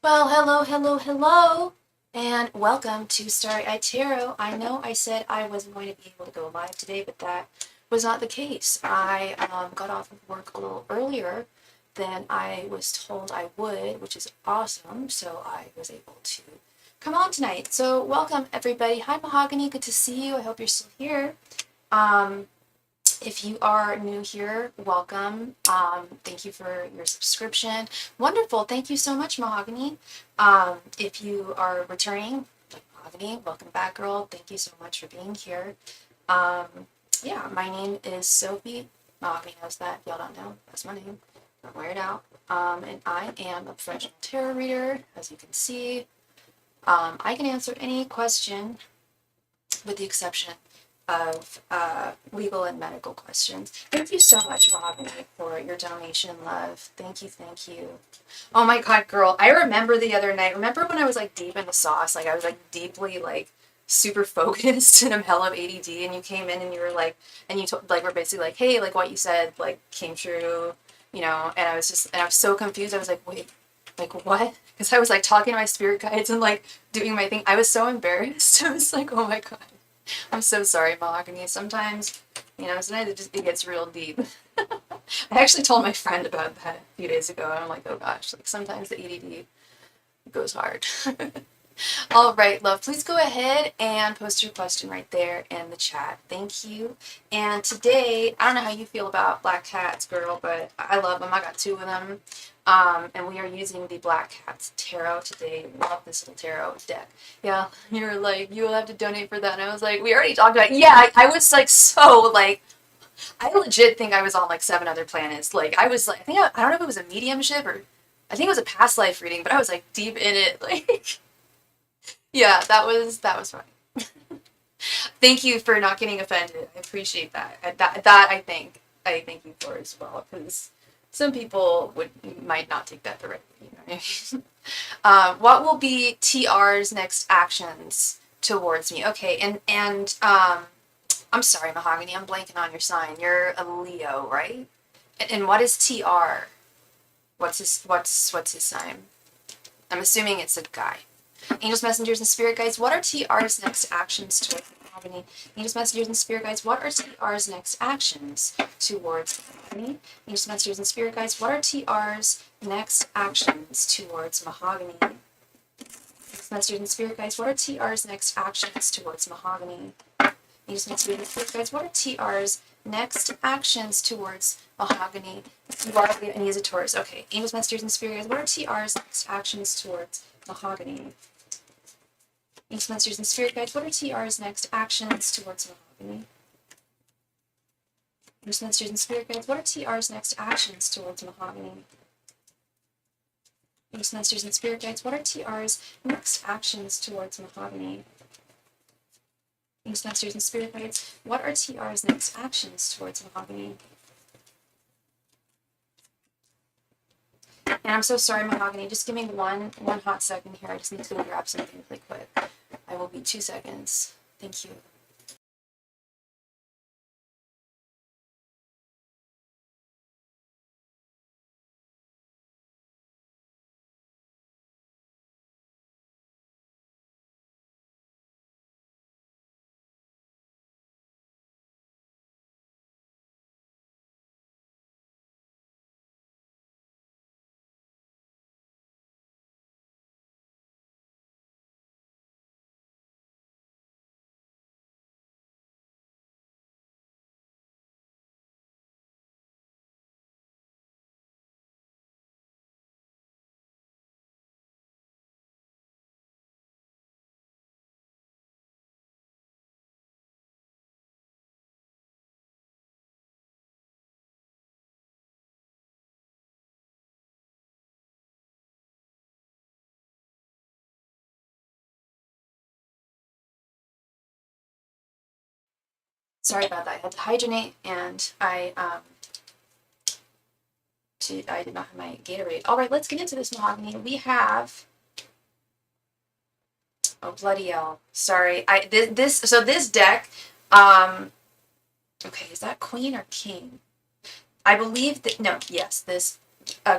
Well, hello, hello, hello, and welcome to Starry Tarot. I know I said I wasn't going to be able to go live today, but that was not the case. I got off of work a little earlier than I was told I would, which is awesome, so I was able to come on tonight. So welcome, everybody. Hi, Mahogany. Good to see you. I hope you're still here. Um, if you are new here, welcome. Thank you for your subscription. Wonderful. Thank you so much, Mahogany. If you are returning, like Mahogany, welcome back, girl. Thank you so much for being here. Um, yeah, my name is Sophie. Mahogany knows that. Y'all don't know. That's my name. Don't wear it out. And I am a professional tarot reader, as you can see. I can answer any question with the exception of legal and medical questions. Thank you so much, Mahogany, for your donation, love. Thank you, thank you. Oh my God, girl, I remember the other night. Remember when I was like deep in the sauce? Like I was like deeply like super focused and I'm hella ADD, and you came in and you were like, and you like were basically like, hey, like what you said like came true, you know? And I was so confused. I was like, wait, like what? Because I was like talking to my spirit guides and like doing my thing. I was so embarrassed. I was like, oh my God. I'm so sorry, Mahogany. Sometimes, sometimes it gets real deep. I actually told my friend about that a few days ago, and I'm like, oh gosh, like sometimes the ADD goes hard. All right, love, please go ahead and post your question right there in the chat. Thank you. And today, I don't know how you feel about black cats, girl, but I love them. I got two of them. And we are using the Black Cats Tarot today. Love this little tarot deck. Yeah, you're like, you will have to donate for that. And I was like, we already talked about it. Yeah, I was like, so like, I legit think I was on like 7 other planets. Like, I was like, I don't know if it was a mediumship or I think it was a past life reading, but I was like deep in it. Like, yeah, that was fun. Thank you for not getting offended. I appreciate that. That I thank you for as well, because some people might not take that the right way. You know what I mean? What will be TR's next actions towards me? Okay, and I'm sorry, Mahogany. I'm blanking on your sign. You're a Leo, right? And what is TR? What's his sign? I'm assuming it's a guy. Angels, messengers, and spirit guides, what are TR's next actions towards Mahogany? Angels, messengers, and spirit guides, what are TR's next actions towards Mahogany? Angels, messengers, and spirit guides, what are TR's next actions towards Mahogany? Angels, messengers, and spirit guides, what are TR's next actions towards Mahogany? Angels, messengers, and spirit guides, what are TR's next actions towards Mahogany? You are and he's a Taurus. Okay. Angels, messengers, and spirit guides, what are TR's next actions towards Mahogany? Angels, messengers, and spirit guides, what are TR's next actions towards Mahogany? Angels, messengers, and spirit guides, what are TR's next actions towards Mahogany? Angels, messengers, and spirit guides, what are TR's next actions towards Mahogany? Angels, messengers, and spirit guides, what are TR's next actions towards Mahogany? And I'm so sorry, Mahogany. Just give me one hot second here. I just need to go grab something really quick. I will be 2 seconds. Thank you. Sorry about that. I had to hydrate, and I did not have my Gatorade. All right, let's get into this, Mahogany. We have, oh bloody hell! Sorry, this deck. Okay, is that Queen or King? I believe that no. Yes, this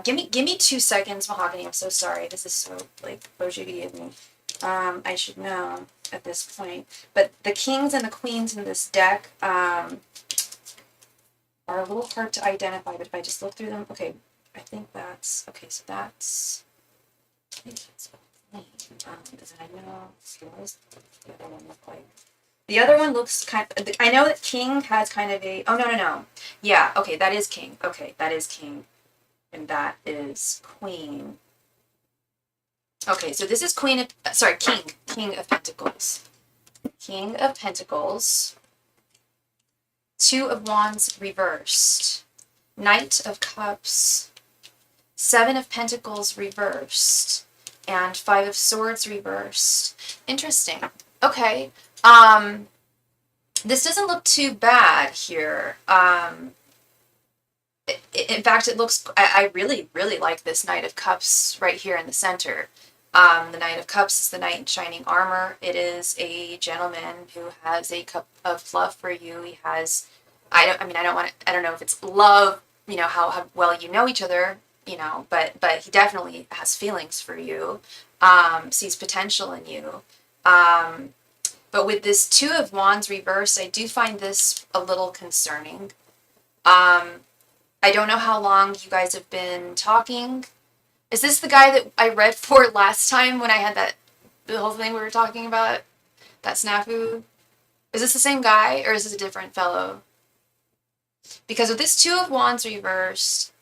Give me 2 seconds, Mahogany. I'm so sorry. This is so like bojiggy of me. I should know at this point. But the kings and the queens in this deck are a little hard to identify. But if I just look through them, okay, I think that's okay. So that's. I think that's because I know what does the other one look like. The other one looks kind of, I know that king has kind of a, oh, no. Yeah, okay, that is king. Okay, that is king. And that is queen. Okay, so this is king of pentacles. King of pentacles. Two of wands reversed. Knight of cups. Seven of pentacles reversed. And five of swords reversed. Interesting. Okay. This doesn't look too bad here. In fact, it looks, I really, really like this Knight of Cups right here in the center. The Knight of Cups is the knight in shining armor. It is a gentleman who has a cup of love for you. He has, I don't know if it's love, how well you know each other, but he definitely has feelings for you, sees potential in you. But with this Two of Wands reversed, I do find this a little concerning. I don't know how long you guys have been talking. Is this the guy that I read for last time when I had the whole thing we were talking about? That snafu? Is this the same guy or is this a different fellow? Because with this Two of Wands reversed,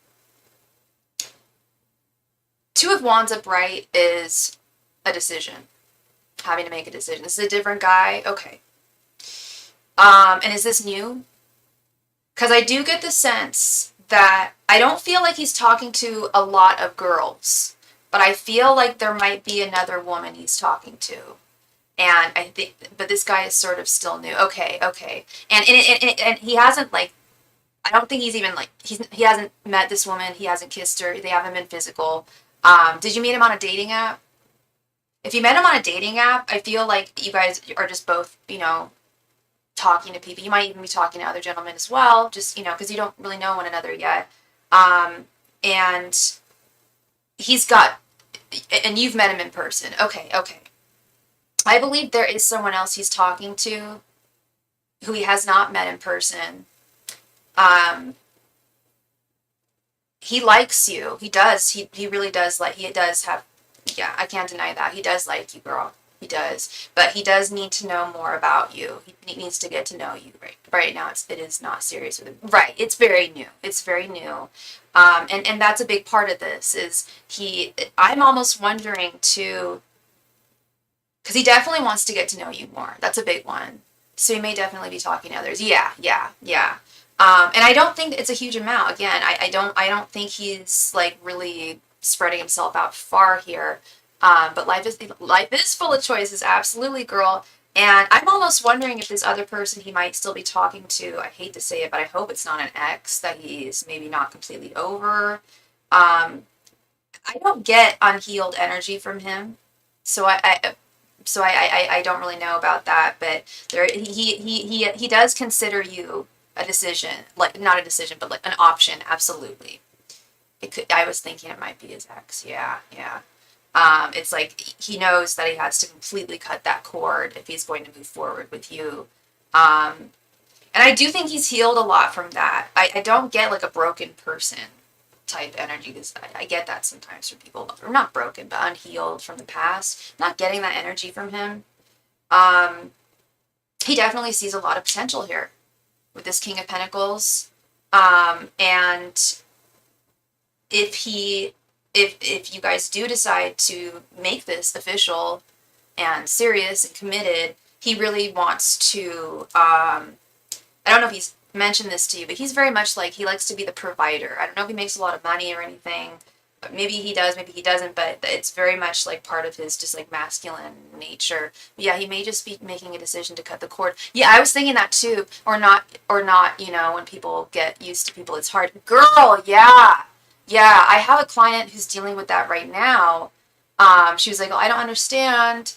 Two of Wands upright is a decision. Having to make a decision. This is a different guy? Okay. And is this new? Because I do get the sense that I don't feel like he's talking to a lot of girls, but I feel like there might be another woman he's talking to. And I think, but this guy is sort of still new. Okay. And he hasn't I don't think he's even he hasn't met this woman. He hasn't kissed her. They haven't been physical. Did you meet him on a dating app? If you met him on a dating app, I feel like you guys are just both, talking to people. You might even be talking to other gentlemen as well, just, because you don't really know one another yet. And and you've met him in person. Okay. I believe there is someone else he's talking to who he has not met in person. He likes you. He does. He really does he does have, yeah, I can't deny that. He does like you, girl. He does. But he does need to know more about you. He needs to get to know you right now. It is not serious with him. Right. It's very new. It's very new. And that's a big part of this is I'm almost wondering too, because he definitely wants to get to know you more. That's a big one. So he may definitely be talking to others. Yeah. And I don't think it's a huge amount. Again, I don't think he's really spreading himself out far here. But life is full of choices, absolutely, girl. And I'm almost wondering if this other person he might still be talking to, I hate to say it, but I hope it's not an ex that he's maybe not completely over. I don't get unhealed energy from him, so I don't really know about that. But he does consider you a decision, not a decision, but an option, absolutely. I was thinking it might be his ex. Yeah. It's he knows that he has to completely cut that cord if he's going to move forward with you. And I do think he's healed a lot from that. I don't get a broken person type energy because I get that sometimes from people, or not broken, but unhealed from the past. Not getting that energy from him. He definitely sees a lot of potential here with this King of Pentacles. And if you guys do decide to make this official and serious and committed, he really wants to, I don't know if he's mentioned this to you, but he's very much he likes to be the provider. I don't know if he makes a lot of money or anything, but maybe he does, maybe he doesn't, but it's very much part of his just masculine nature. Yeah, he may just be making a decision to cut the cord. Yeah, I was thinking that too, or not, when people get used to people, it's hard. Girl, yeah, I have a client who's dealing with that right now. She was like, I don't understand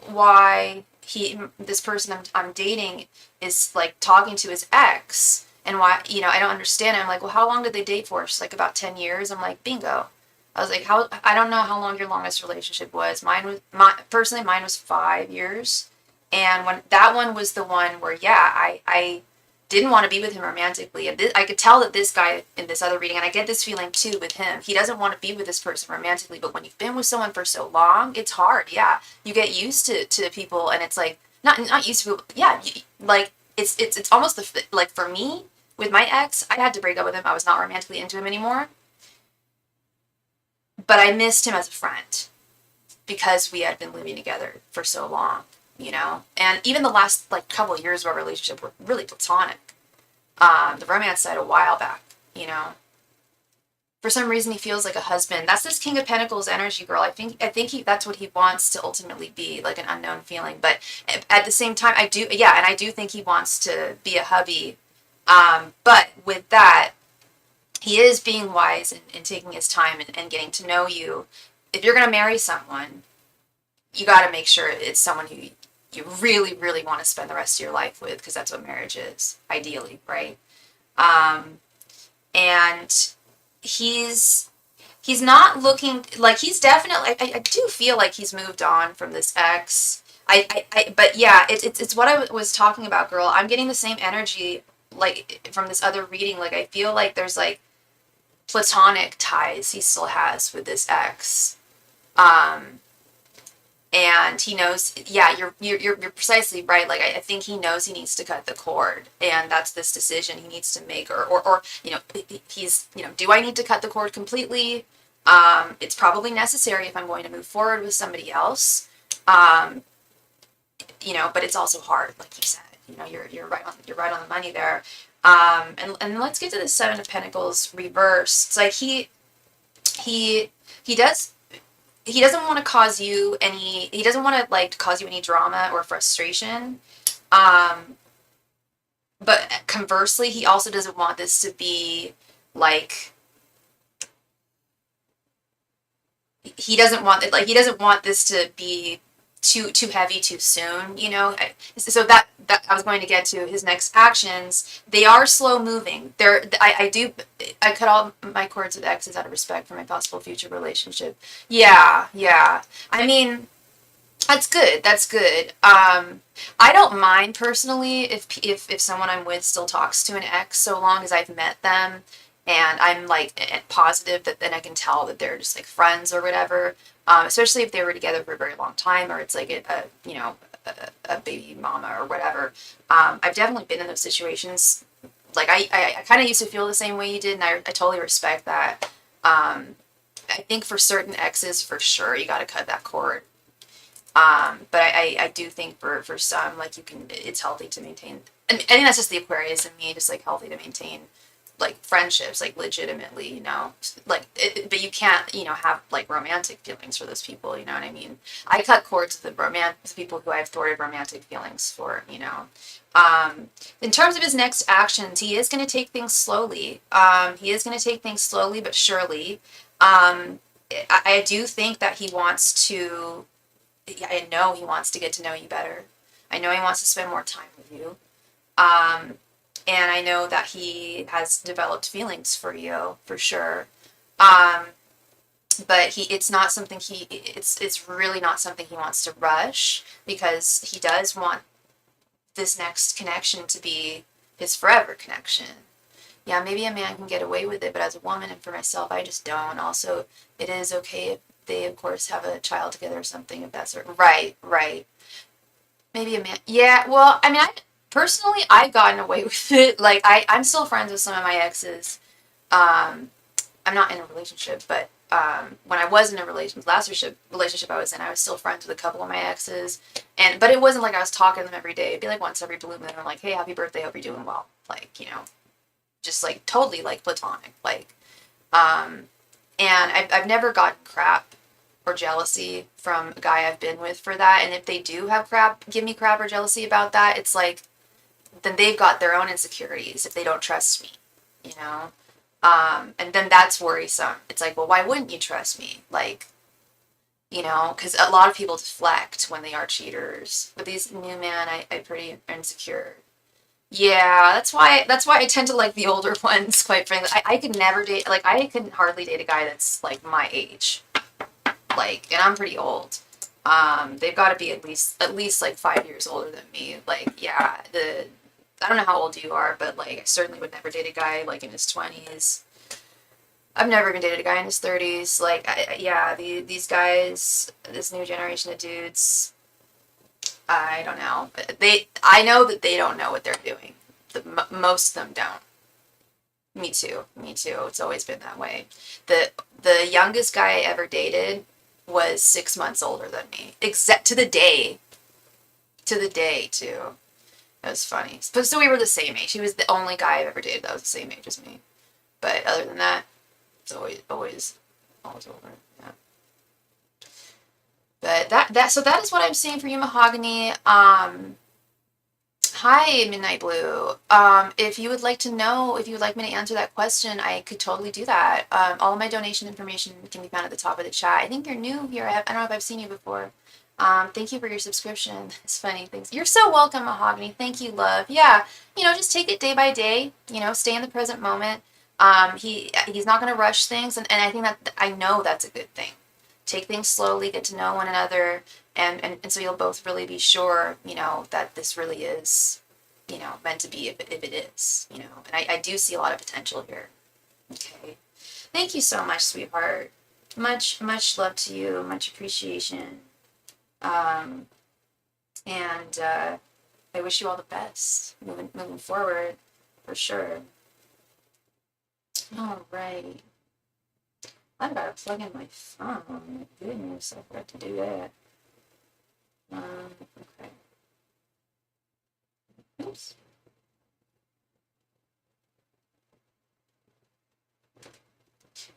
why this person I'm dating is talking to his ex, And why, you know, I don't understand it. I'm like, well, how long did they date for? She's like, about 10 years. I'm like, bingo. I was like, I don't know how long your longest relationship was. Personally, mine was 5 years. And when that one was the one where, yeah, I didn't want to be with him romantically. And I could tell that this guy in this other reading, and I get this feeling too with him, he doesn't want to be with this person romantically. But when you've been with someone for so long, it's hard. Yeah, you get used to people, and it's like not used to people. Yeah, like it's almost like for me with my ex, I had to break up with him. I was not romantically into him anymore, but I missed him as a friend because we had been living together for so long, you know? And even the last like couple of years of our relationship were really platonic. The romance side a while back, you know? For some reason he feels like a husband. That's this King of Pentacles energy, girl. I think that's what he wants to ultimately be, like an unknown feeling. But at the same time, I do think he wants to be a hubby. But with that, he is being wise and taking his time and getting to know you. If you're going to marry someone, you got to make sure it's someone who you really, really want to spend the rest of your life with, because that's what marriage is, ideally, right? And he's not looking like he's definitely. I do feel like he's moved on from this ex. But yeah, it's what I was talking about, girl. I'm getting the same energy like from this other reading. Like I feel like there's like platonic ties he still has with this ex. And he knows, yeah, you're precisely right. Like I think he knows he needs to cut the cord, and that's this decision he needs to make, or you know, he's, you know, do I need to cut the cord completely? It's probably necessary if I'm going to move forward with somebody else. Um, you know, but it's also hard, like you said. You know, you're right on the money there. And let's get to the Seven of Pentacles reversed. It's like he he does he doesn't want to cause you any, he doesn't want to like cause you any drama or frustration. Um, but conversely, he also doesn't want this to be like, he doesn't want this to be too heavy too soon, you know. So that I was going to get to his next actions. They are slow moving. I cut all my cords with exes out of respect for my possible future relationship. Yeah. I mean, that's good. That's good. I don't mind personally if someone I'm with still talks to an ex, so long as I've met them and I'm like positive that then I can tell that they're just like friends or whatever. Especially if they were together for a very long time, or it's like you know, a baby mama or whatever. I've definitely been in those situations. Like I kind of used to feel the same way you did, and I totally respect that. I think for certain exes, for sure, you got to cut that cord. But I do think for some, like it's healthy to maintain. And I think that's just the Aquarius in me, just like healthy to maintain like friendships, like legitimately, you know, like but you can't, you know, have like romantic feelings for those people, you know what I mean? I cut cords with the people who I've thwarted romantic feelings for, you know. In terms of his next actions, he is going to take things slowly. He is going to take things slowly but surely. I do think that he wants to, I know he wants to get to know you better. I know he wants to spend more time with you. And I know that he has developed feelings for you, for sure. But it's not something it's really not something he wants to rush, because he does want this next connection to be his forever connection. Yeah, maybe a man can get away with it, but as a woman and for myself, I just don't. Also, it is okay if they, of course, have a child together or something of that sort. Right. Maybe a man. Yeah, well, I mean, personally, I've gotten away with it. Like, I'm still friends with some of my exes. I'm not in a relationship, but when I was in a relationship I was in, I was still friends with a couple of my exes. But it wasn't like I was talking to them every day. It'd be like once every blue moon. I'm like, hey, happy birthday, hope you're doing well. Like, you know, just like totally like platonic. Like, and I've never gotten crap or jealousy from a guy I've been with for that. And if they do have give me crap or jealousy about that, it's like, then they've got their own insecurities if they don't trust me, you know? And then that's worrisome. It's like, well, why wouldn't you trust me? Like, you know, because a lot of people deflect when they are cheaters. But these new men, I pretty insecure. Yeah, that's why I tend to like the older ones, quite frankly. I could never date, like, I could hardly date a guy that's like my age. Like, and I'm pretty old. They've got to be at least like 5 years older than me. Like, yeah, I don't know how old you are, but like I certainly would never date a guy like in his 20s. I've never even dated a guy in his 30s. Like, yeah, these guys, this new generation of dudes, I don't know. I know that they don't know what they're doing. Most of them don't. Me too. Me too. It's always been that way. The youngest guy I ever dated was 6 months older than me. Except to the day. To the day, too. It was funny. So we were the same age. He was the only guy I've ever dated that was the same age as me. But other than that, it's always older. Yeah. But so that is what I'm seeing for you, Mahogany. Hi, Midnight Blue. If you would like to know, if you would like me to answer that question, I could totally do that. All of my donation information can be found at the top of the chat. I think you're new here. I don't know if I've seen you before. Thank you for your subscription. It's funny. Thanks. You're so welcome, Mahogany. Thank you, love. Yeah, just take it day by day. Stay in the present moment. He's not going to rush things, and I think that I know that's a good thing. Take things slowly, get to know one another, and so you'll both really be sure, that this really is, meant to be if it is, and I do see a lot of potential here. Okay. Thank you so much, sweetheart. Much love to you, much appreciation. And I wish you all the best moving forward, for sure. All right. I've got to plug in my phone. Goodness, I forgot to do that. Okay. Oops.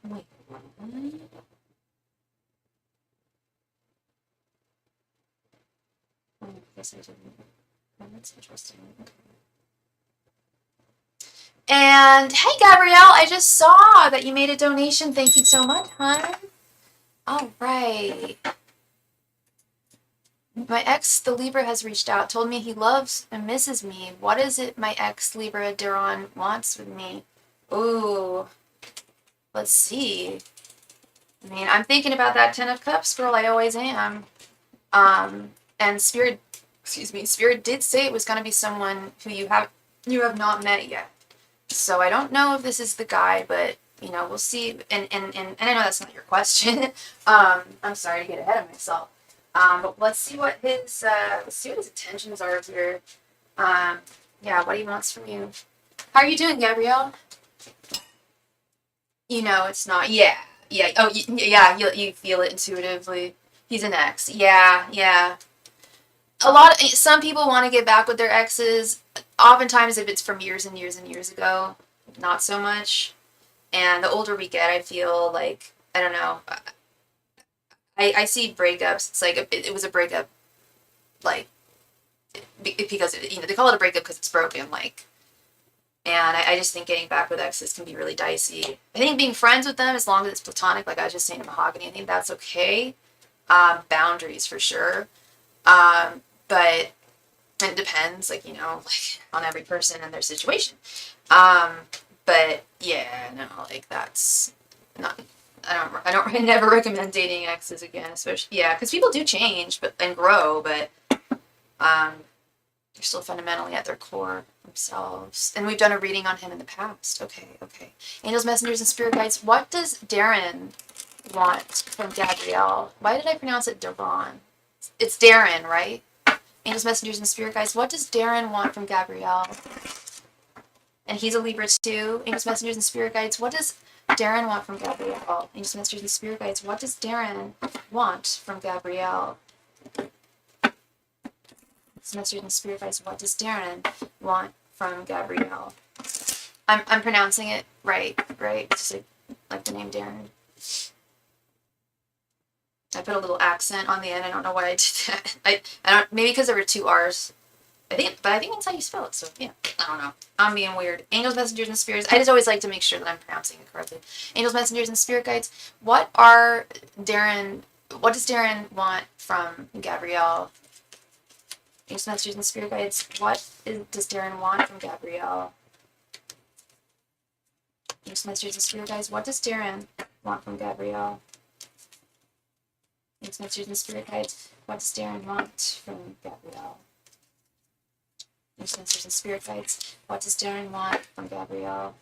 Wait, what? I guess I didn't. Oh, that's interesting. Okay. And hey, Gabrielle, I just saw that you made a donation. Thank you so much, hon. All right. My ex, the Libra, has reached out, told me he loves and misses me. What is it my ex, Libra Duran, wants with me? Ooh. Let's see. I mean, I'm thinking about that Ten of Cups, girl. I always am. And Spirit did say it was going to be someone who you have not met yet. So I don't know if this is the guy, but we'll see. And I know that's not your question. I'm sorry to get ahead of myself. But let's see what his intentions are here. Yeah, what he wants from you. How are you doing, Gabrielle? It's not. Yeah, yeah. Oh, yeah. You feel it intuitively. He's an ex. Yeah. Some people want to get back with their exes. Oftentimes, if it's from years and years and years ago, not so much. And the older we get, I feel like, I don't know. I see breakups. It's like it was a breakup, like because they call it a breakup because it's broken. Like, and I just think getting back with exes can be really dicey. I think being friends with them, as long as it's platonic, like I was just saying to Mahogany, I think that's okay. Boundaries for sure. But it depends, like on every person and their situation. But yeah, no, like that's not. I never recommend dating exes again, especially because people do change, and grow, but they're still fundamentally at their core themselves. And we've done a reading on him in the past. Okay. Angels, messengers, and spirit guides. What does Darren want from Gabrielle? Why did I pronounce it Daron? It's Darren, right? Angels, messengers, and spirit guides. What does Darren want from Gabrielle? And he's a Libra too. Angels, messengers, and spirit guides. What does Darren want from Gabrielle? Angels, messengers, and spirit guides. What does Darren want from Gabrielle? Angels, messengers, and spirit guides. What does Darren want from Gabrielle? I'm pronouncing it right? Just like the name Darren. I put a little accent on the end. I don't know why I did that. I don't, maybe because there were two R's. I think that's how you spell it. So yeah, I don't know. I'm being weird. Angels, messengers, and spirits. I just always like to make sure that I'm pronouncing it correctly. Angels, messengers, and spirit guides. What does Darren want from Gabrielle? Ace Masters and Spirit Guides, what does Darren want from Gabrielle? Ace Masters and Spirit Guides, what does Darren want from Gabrielle? Ace Masters and Spirit Guides, what does Darren want from Gabrielle? Ace Masters and Spirit Guides, what does Darren want from Gabrielle?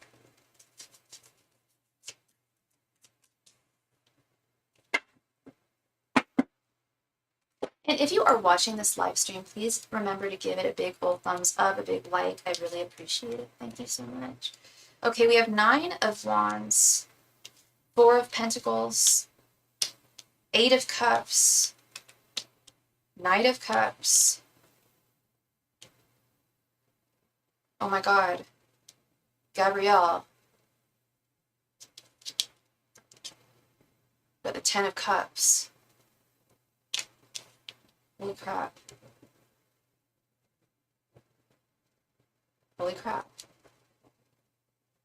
And if you are watching this live stream, please remember to give it a big old thumbs up, a big like. I really appreciate it. Thank you so much. Okay, we have 9 of Wands, 4 of Pentacles, 8 of Cups, Knight of Cups. Oh my God. Gabrielle. Got the 10 of Cups. Holy crap. Holy crap.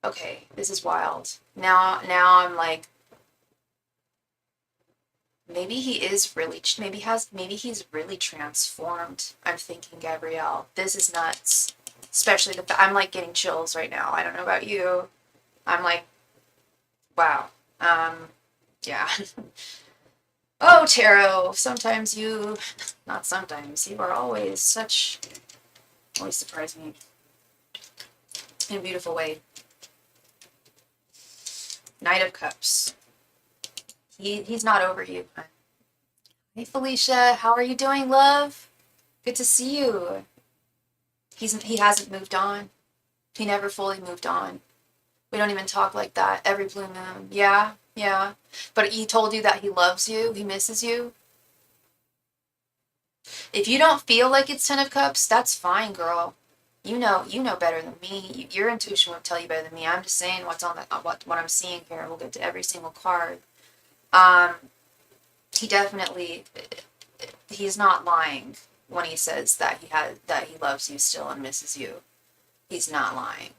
Okay, this is wild. Now I'm like, maybe he is really, maybe he's really transformed. I'm thinking, Gabrielle, this is nuts. Especially I'm like getting chills right now. I don't know about you. I'm like, wow. Yeah. Oh, tarot, sometimes you, not sometimes, you are always surprise me in a beautiful way. Knight of Cups. He's not over you. Hey, Felicia, how are you doing, love? Good to see you. He hasn't moved on. He never fully moved on. We don't even talk like that every blue moon. Yeah. But he told you that he loves you, he misses you. If you don't feel like it's 10 of Cups, that's fine, girl. You know better than me. Your intuition will tell you better than me. I'm just saying what's on what I'm seeing here. We'll get to every single card. He definitely, he's not lying when he says that he loves you still and misses you. He's not lying.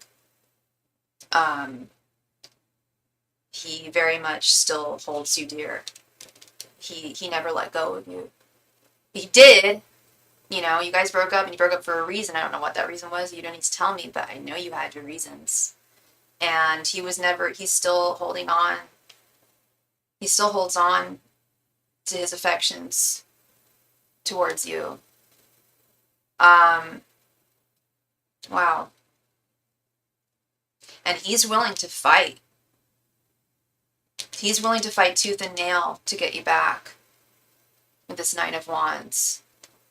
He very much still holds you dear. He never let go of you. He did. You know, you guys broke up and you broke up for a reason. I don't know what that reason was. You don't need to tell me, but I know you had your reasons. And he's still holding on. He still holds on to his affections towards you. Wow. And he's willing to fight. He's willing to fight tooth and nail to get you back with this Nine of Wands.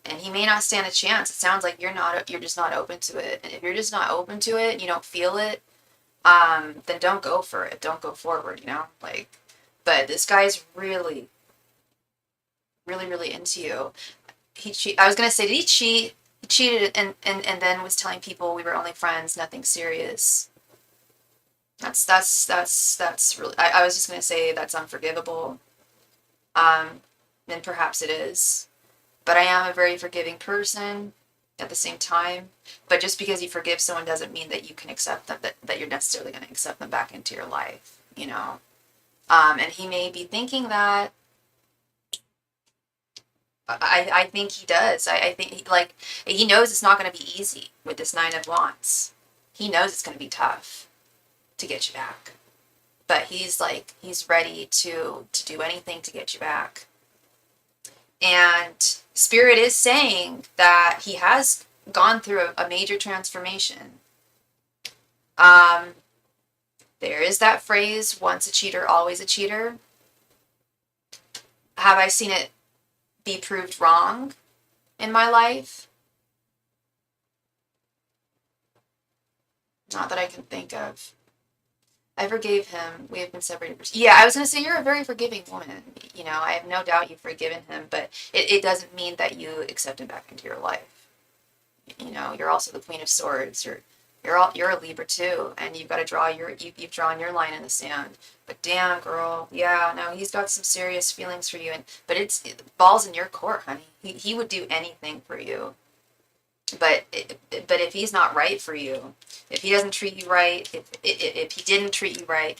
And he may not stand a chance. It sounds like you're just not open to it. And if you're just not open to it, you don't feel it, then don't go for it. Don't go forward, you know? Like, but this guy's really, really, really into you. I was gonna say, did he cheat? He cheated and then was telling people we were only friends, nothing serious. That's really, I was just gonna say that's unforgivable. And perhaps it is. But I am a very forgiving person at the same time. But just because you forgive someone doesn't mean that you can accept them, that you're necessarily going to accept them back into your life, you know? And he may be thinking that. I think he does. I think, he knows it's not going to be easy with this Nine of Wands. He knows it's going to be tough to get you back. But he's ready to do anything to get you back. And Spirit is saying that he has gone through a major transformation. There is that phrase, once a cheater, always a cheater. Have I seen it be proved wrong in my life? Not that I can think of. I forgave him. We have been separated. Yeah, I was going to say, you're a very forgiving woman. You know, I have no doubt you've forgiven him, but it doesn't mean that you accept him back into your life. You know, you're also the Queen of Swords. You're a Libra too, and you've got to draw you've drawn your line in the sand. But damn, girl, yeah, no, he's got some serious feelings for you, but it's balls in your court, honey. He would do anything for you. But if he's not right for you, if he doesn't treat you right, if he didn't treat you right,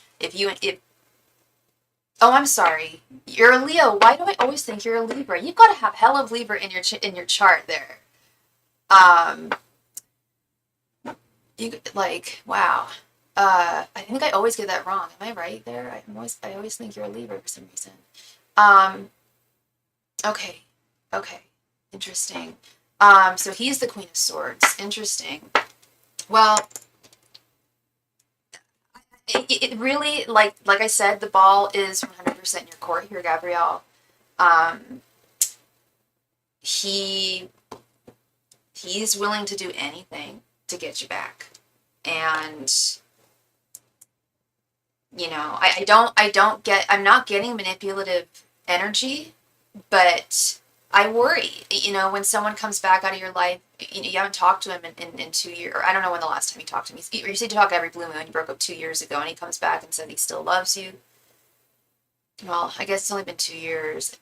oh, I'm sorry, you're a Leo. Why do I always think you're a Libra? You've got to have hell of Libra in your chart there. Um, you like, wow. I think I always get that wrong. Am I right there? I always think you're a Libra for some reason. Um, okay, okay, interesting. So he's the Queen of Swords. Interesting. Well, it really, like I said, the ball is 100% in your court here, Gabrielle. Um, he he's willing to do anything to get you back, and I'm not getting manipulative energy, but I worry, when someone comes back out of your life, you haven't talked to him in 2 years, or I don't know when the last time you talked to him. You said you talk every blue moon. You broke up 2 years ago, and he comes back and said he still loves you. Well, I guess it's only been 2 years.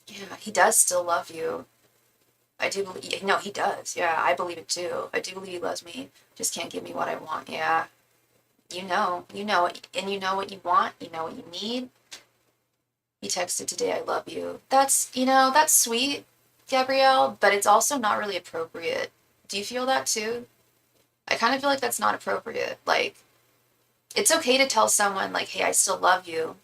Yeah, he does still love you. I do believe, no, he does. Yeah, I believe it too. I do believe he loves me. Just can't give me what I want. Yeah, and you know what you want. You know what you need. He texted today, I love you. That's sweet, Gabrielle, but it's also not really appropriate. Do you feel that too? I kind of feel like that's not appropriate. Like, it's okay to tell someone, like, hey, I still love you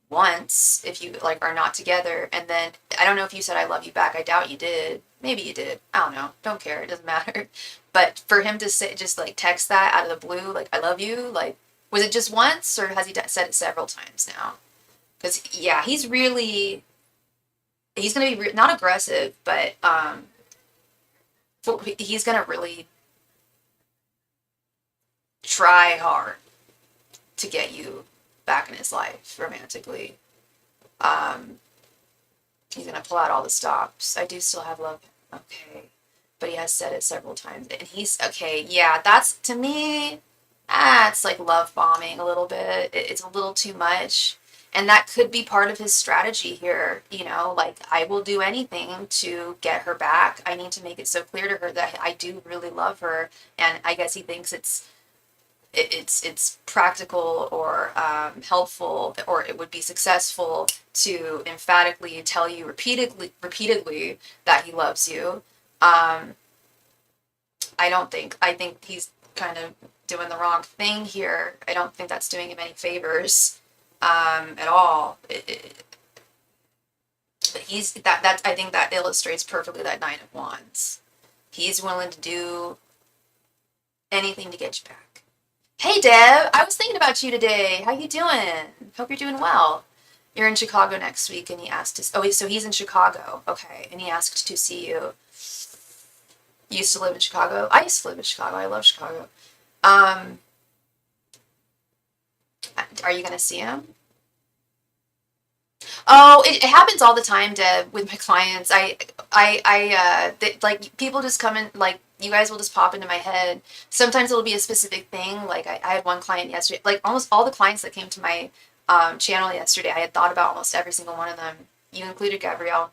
once if you, like, are not together. And then, I don't know if you said I love you back. I doubt you did. Maybe you did. I don't know. Don't care. It doesn't matter. But for him to say, just like text that out of the blue, like, I love you, like, was it just once or has he said it several times now? Because, yeah, he's going to be not aggressive, but he's going to really try hard to get you back in his life romantically. Um, he's going to pull out all the stops. I do still have love. Okay. But he has said it several times. And he's, okay, yeah, that's, to me, it's like love bombing a little bit. It's a little too much. And that could be part of his strategy here, like, I will do anything to get her back. I need to make it so clear to her that I do really love her. And I guess he thinks it's practical or helpful, or it would be successful to emphatically tell you repeatedly that he loves you. I think he's kind of doing the wrong thing here. I don't think that's doing him any favors at all. But I think that illustrates perfectly that Nine of Wands. He's willing to do anything to get you back. Hey Deb, I was thinking about you today. How you doing? Hope you're doing well. You're in Chicago next week, and he asked to. Oh, so he's in Chicago. Okay, and he asked to see you. You used to live in Chicago. I used to live in Chicago. I love Chicago. Are you gonna see him? Oh, it happens all the time, Deb, with my clients. Like, people just come in, like, you guys will just pop into my head. Sometimes it'll be a specific thing. Like, I had one client yesterday, like, almost all the clients that came to my channel yesterday, I had thought about almost every single one of them. You included, Gabrielle.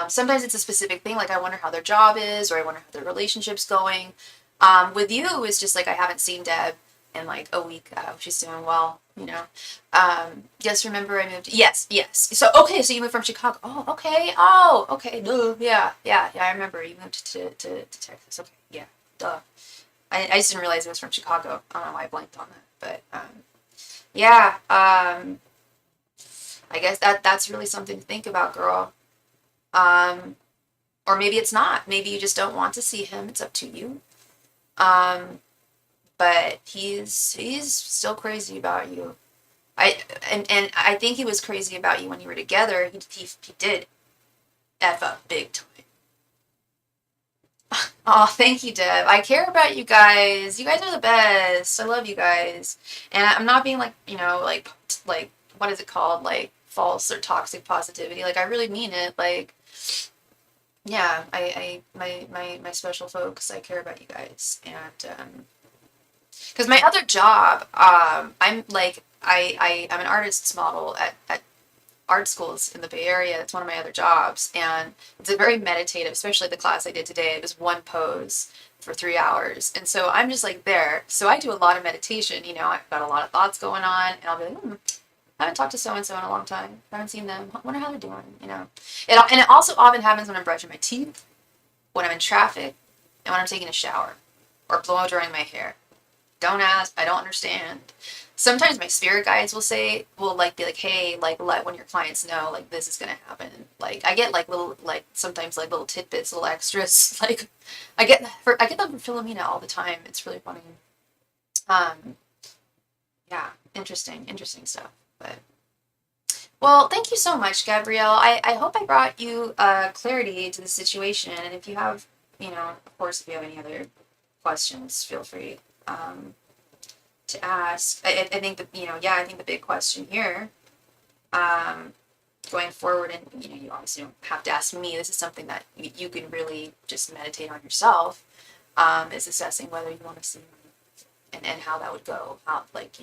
Sometimes it's a specific thing, like I wonder how their job is, or I wonder how their relationship's going. With you, it's just like I haven't seen Deb in like a week. She's doing well. Yes, remember I moved. Yes, yes. So, okay, so you moved from Chicago. Oh, okay. Oh, okay. Duh. Yeah. I remember you moved to Texas. Okay, yeah. Duh. I just didn't realize it was from Chicago. I don't know why I blanked on that. But, yeah. I guess that's really something to think about, girl. Um, or maybe it's not. Maybe you just don't want to see him. It's up to you. Um, but he's still crazy about you. And I think he was crazy about you when you were together. He did F up big time. Oh, thank you, Deb. I care about you guys. You guys are the best. I love you guys. And I'm not being like, like what is it called? Like false or toxic positivity. Like, I really mean it. Like, yeah, my special folks, I care about you guys. And because my other job, I'm like, I'm an artist's model at art schools in the Bay Area. It's one of my other jobs, and it's a very meditative, especially the class I did today. It was one pose for 3 hours, and so I'm just like there. So I do a lot of meditation. I've got a lot of thoughts going on, and I'll be like, I haven't talked to so and so in a long time. I haven't seen them. I wonder how they're doing. And it also often happens when I'm brushing my teeth. when I'm in traffic and when I'm taking a shower or blow drying my hair. Don't ask. I don't understand. Sometimes my spirit guides will like be like, hey, like let one of your clients know like this is gonna happen. Like I get like little like sometimes like little tidbits, little extras. Like I get them from Philomena all the time. It's really funny. Um, yeah, interesting stuff. But well, thank you so much, Gabrielle. I hope I brought you clarity to the situation. And if you have, of course, if you have any other questions, feel free to ask. I think that, I think the big question here, going forward, and, you obviously don't have to ask me. This is something that you can really just meditate on yourself, is assessing whether you want to see and how that would go. How, like,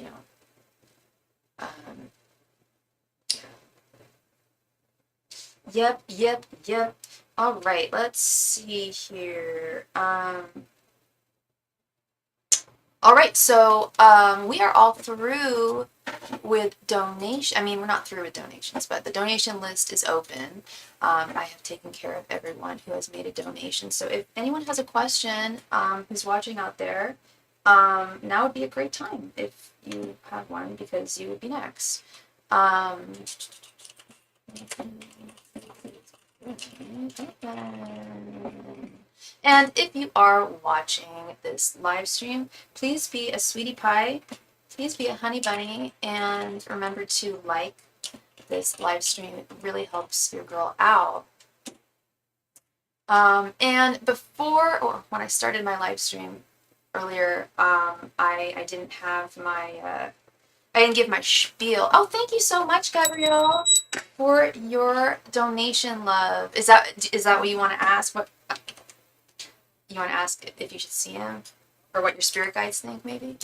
um, Yep. All right, let's see here. All right, so we are all through with donation. I mean, we're not through with donations, but the donation list is open. I have taken care of everyone who has made a donation. So if anyone has a question, who's watching out there, now would be a great time if you have one because you would be next. And if you are watching this live stream, please be a sweetie pie, please be a honey bunny, and remember to like this live stream. It really helps your girl out. And before, or when I started my live stream earlier, I didn't have my, I didn't give my spiel. Oh, thank you so much, Gabrielle, for your donation, love. Is that what you want to ask? What you want to ask if you should see him, or what your spirit guides think, maybe?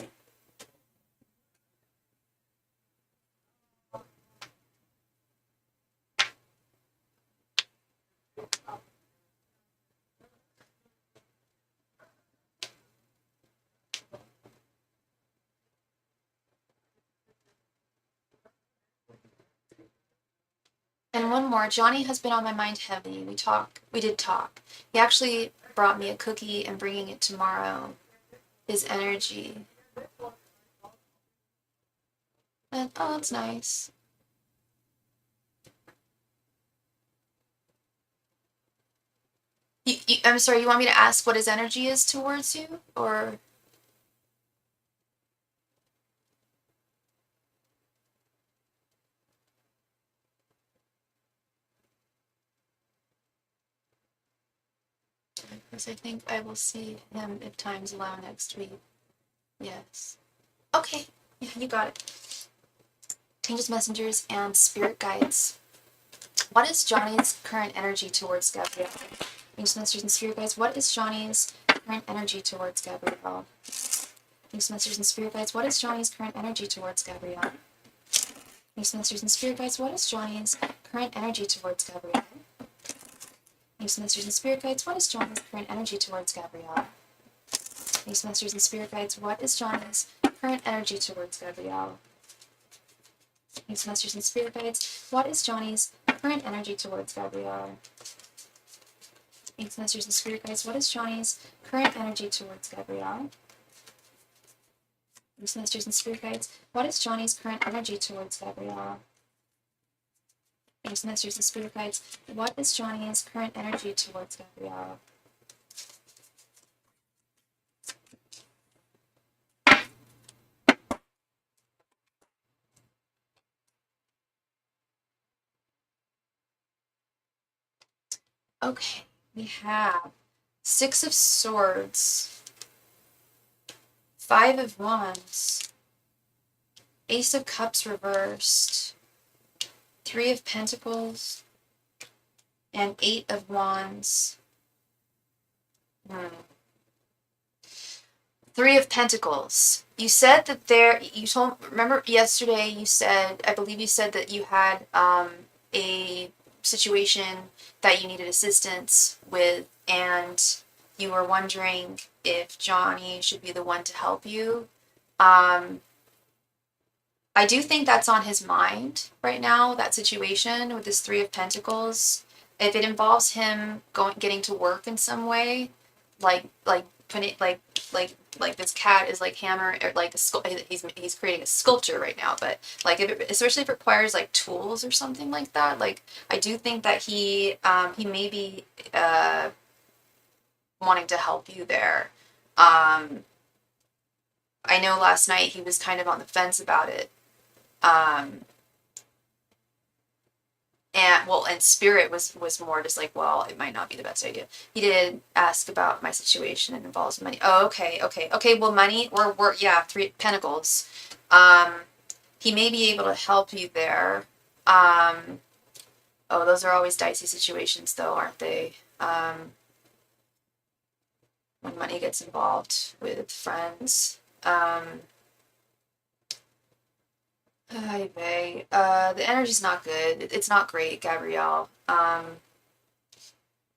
And one more, Johnny has been on my mind heavy. We did talk. He actually brought me a cookie and bringing it tomorrow. His energy. And, oh, that's nice. I'm sorry, you want me to ask what his energy is towards you? Or, because I think I will see him if times allow next week. Yes. Okay, yeah, you got it. Angels, messengers, and spirit guides. What is Johnny's current energy towards Gabrielle? Angels, messengers, and spirit guides. What is Johnny's current energy towards Gabrielle? Angels, messengers, and spirit guides. What is Johnny's current energy towards Gabrielle? Angels, messengers, and spirit guides. What is Johnny's current energy towards Gabrielle? Angels, messengers, and spirit guides. What is Johnny's current energy towards Gabrielle? Angels, messengers, and spirit guides. What is Johnny's current energy towards Gabrielle? Angels, messengers, and spirit guides. What is Johnny's current energy towards Gabrielle? Angels, messengers, and spirit guides. What is Johnny's current energy towards Gabrielle? Angels, messengers, and spirit guides. What is Johnny's current energy towards Gabrielle? Angels, messengers, and spirit guides. What is Johnny's current energy towards Gabrielle? Okay, we have Six of Swords, Five of Wands, Ace of Cups reversed, Three of Pentacles, and Eight of Wands. Three of Pentacles. You said that remember yesterday you said, I believe you said that you had a situation that you needed assistance with, and you were wondering if Johnny should be the one to help you. I do think that's on his mind right now, that situation with this Three of Pentacles. if it involves him getting to work in some way, like putting like this cat is like hammer or like he's creating a sculpture right now, but like especially if it requires like tools or something like that, like I do think that he may be wanting to help you there. I know last night he was kind of on the fence about it. Um, and Spirit was more just like, well, it might not be the best idea. He did ask about my situation and involves money. Oh, okay. Well, money, we're yeah, 3 Pentacles. Um, he may be able to help you there. Oh, those are always dicey situations, though, aren't they? When money gets involved with friends. Hi, Bay. The energy's not good. It's not great, Gabrielle.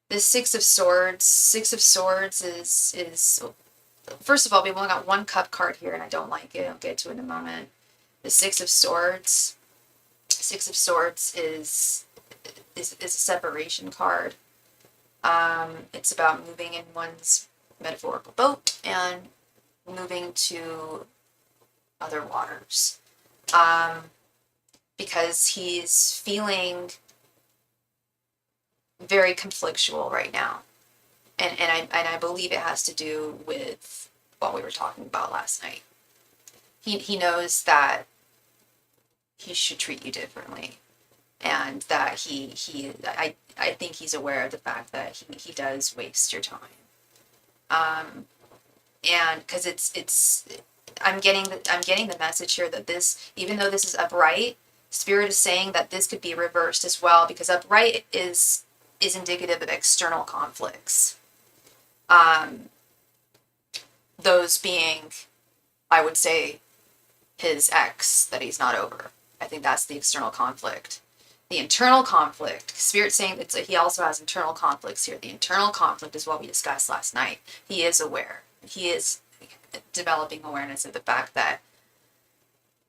The Six of Swords is first of all, we've only got one cup card here, and I don't like it. I'll get to it in a moment. The Six of Swords is a separation card. It's about moving in one's metaphorical boat and moving to other waters. Because he's feeling very conflictual right now. And I believe it has to do with what we were talking about last night. He knows that he should treat you differently, and that I think he's aware of the fact that he does waste your time. And because I'm getting the message here that this, even though this is upright, Spirit is saying that this could be reversed as well, because upright is indicative of external conflicts. Those being, I would say, his ex that he's not over. I think that's the external conflict. The internal conflict, Spirit's saying that he also has internal conflicts here. The internal conflict is what we discussed last night. He is aware. He is developing awareness of the fact that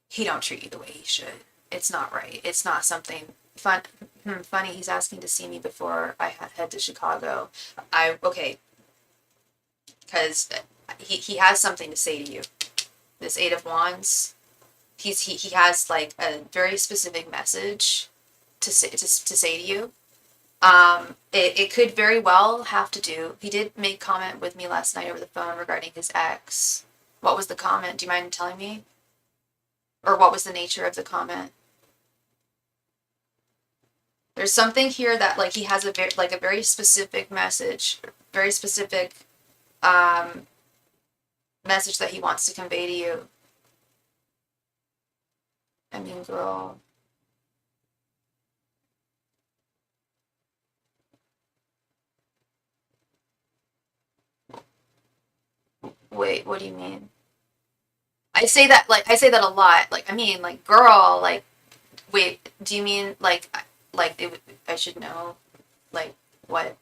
he don't treat you the way he should. It's not right. It's not something funny. He's asking to see me before I head to Chicago. Okay, because he has something to say to you. This Eight of Wands, he has like a very specific message to say to you. It could very well have to do. He did make comment with me last night over the phone regarding his ex. What was the comment? Do you mind telling me? Or what was the nature of the comment? There's something here that like he has a very specific message, very specific message that he wants to convey to you. I mean, girl. Wait, what do you mean? I say that a lot. Like, I mean, like, girl, like, wait, do you mean like I should know, like, what?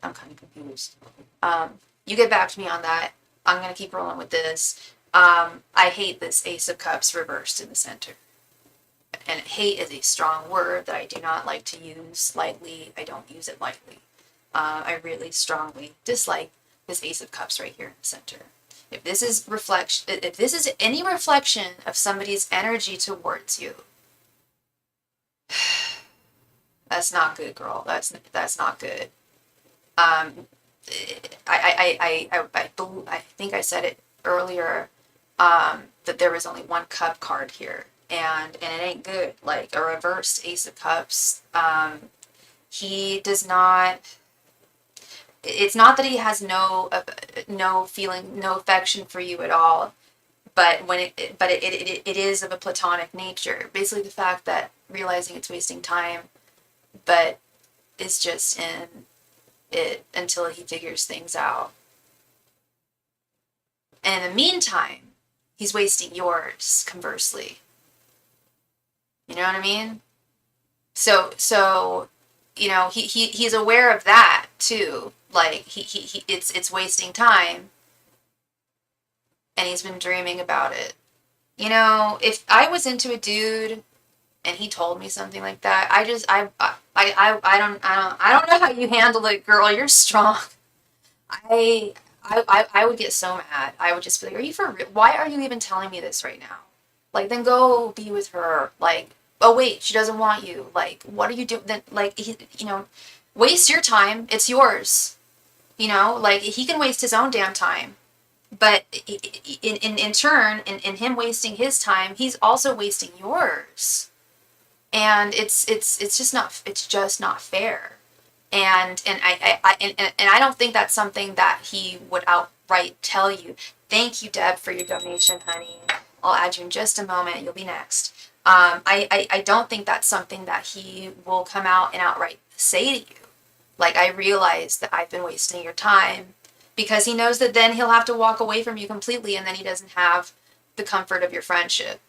I'm kind of confused. You get back to me on that. I'm gonna keep rolling with this. I hate this Ace of Cups reversed in the center. And hate is a strong word that I do not like to use lightly. I don't use it lightly. I really strongly dislike this Ace of Cups right here in the center. If this is any reflection of somebody's energy towards you, that's not good, girl. That's not good. I think I said it earlier, that there was only one cup card here, and it ain't good. Like a reversed Ace of Cups. He does not. It's not that he has no feeling, no affection for you at all, but it is of a platonic nature. Basically, the fact that realizing it's wasting time, but is just in it until he figures things out. And in the meantime, he's wasting yours, conversely. You know what I mean? So he's aware of that too. Like it's wasting time, and he's been dreaming about it. If I was into a dude and he told me something like that, I don't know how you handle it, girl. You're strong. I I would get so mad. I would just be like, "Are you for real? Why are you even telling me this right now? Like, then go be with her. Like, oh wait, she doesn't want you. Like, what are you doing? Then, like, waste your time. It's yours. Like he can waste his own damn time. But in turn, in him wasting his time, he's also wasting yours. And it's just not fair. And I don't think that's something that he would outright tell you. Thank you, Deb, for your donation, honey. I'll add you in just a moment. You'll be next. I don't think that's something that he will come out and outright say to you. Like, I realize that I've been wasting your time, because he knows that then he'll have to walk away from you completely, and then he doesn't have the comfort of your friendship.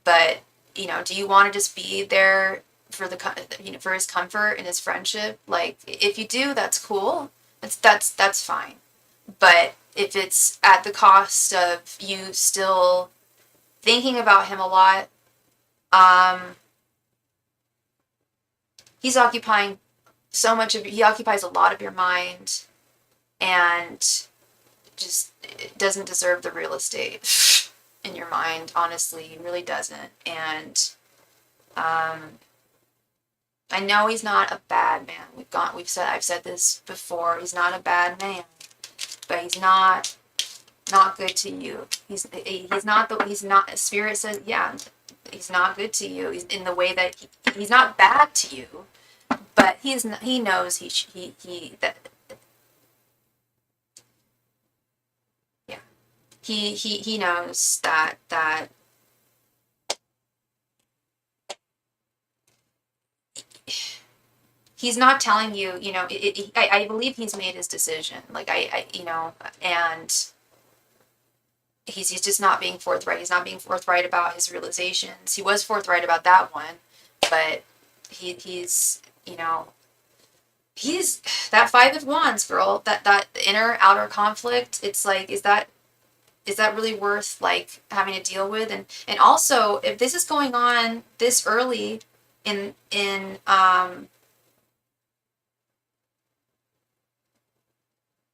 But, do you want to just be there for for his comfort and his friendship? Like, if you do, that's cool. That's fine. But if it's at the cost of you still thinking about him a lot, um, he's occupying he occupies a lot of your mind, and just doesn't deserve the real estate in your mind. Honestly, he really doesn't. And I know he's not a bad man. I've said this before. He's not a bad man, but he's not good to you. He's not. Spirit says, yeah, he's not good to you. He's in the way that he's not bad to you, but he knows yeah, he knows that he's not telling you, I believe he's made his decision. Like, and he's just not being forthright. He's not being forthright about his realizations. He was forthright about that one, but he's, he's that Five of Wands, girl. That inner outer conflict. It's like, is that really worth, like, having to deal with? And also, if this is going on this early in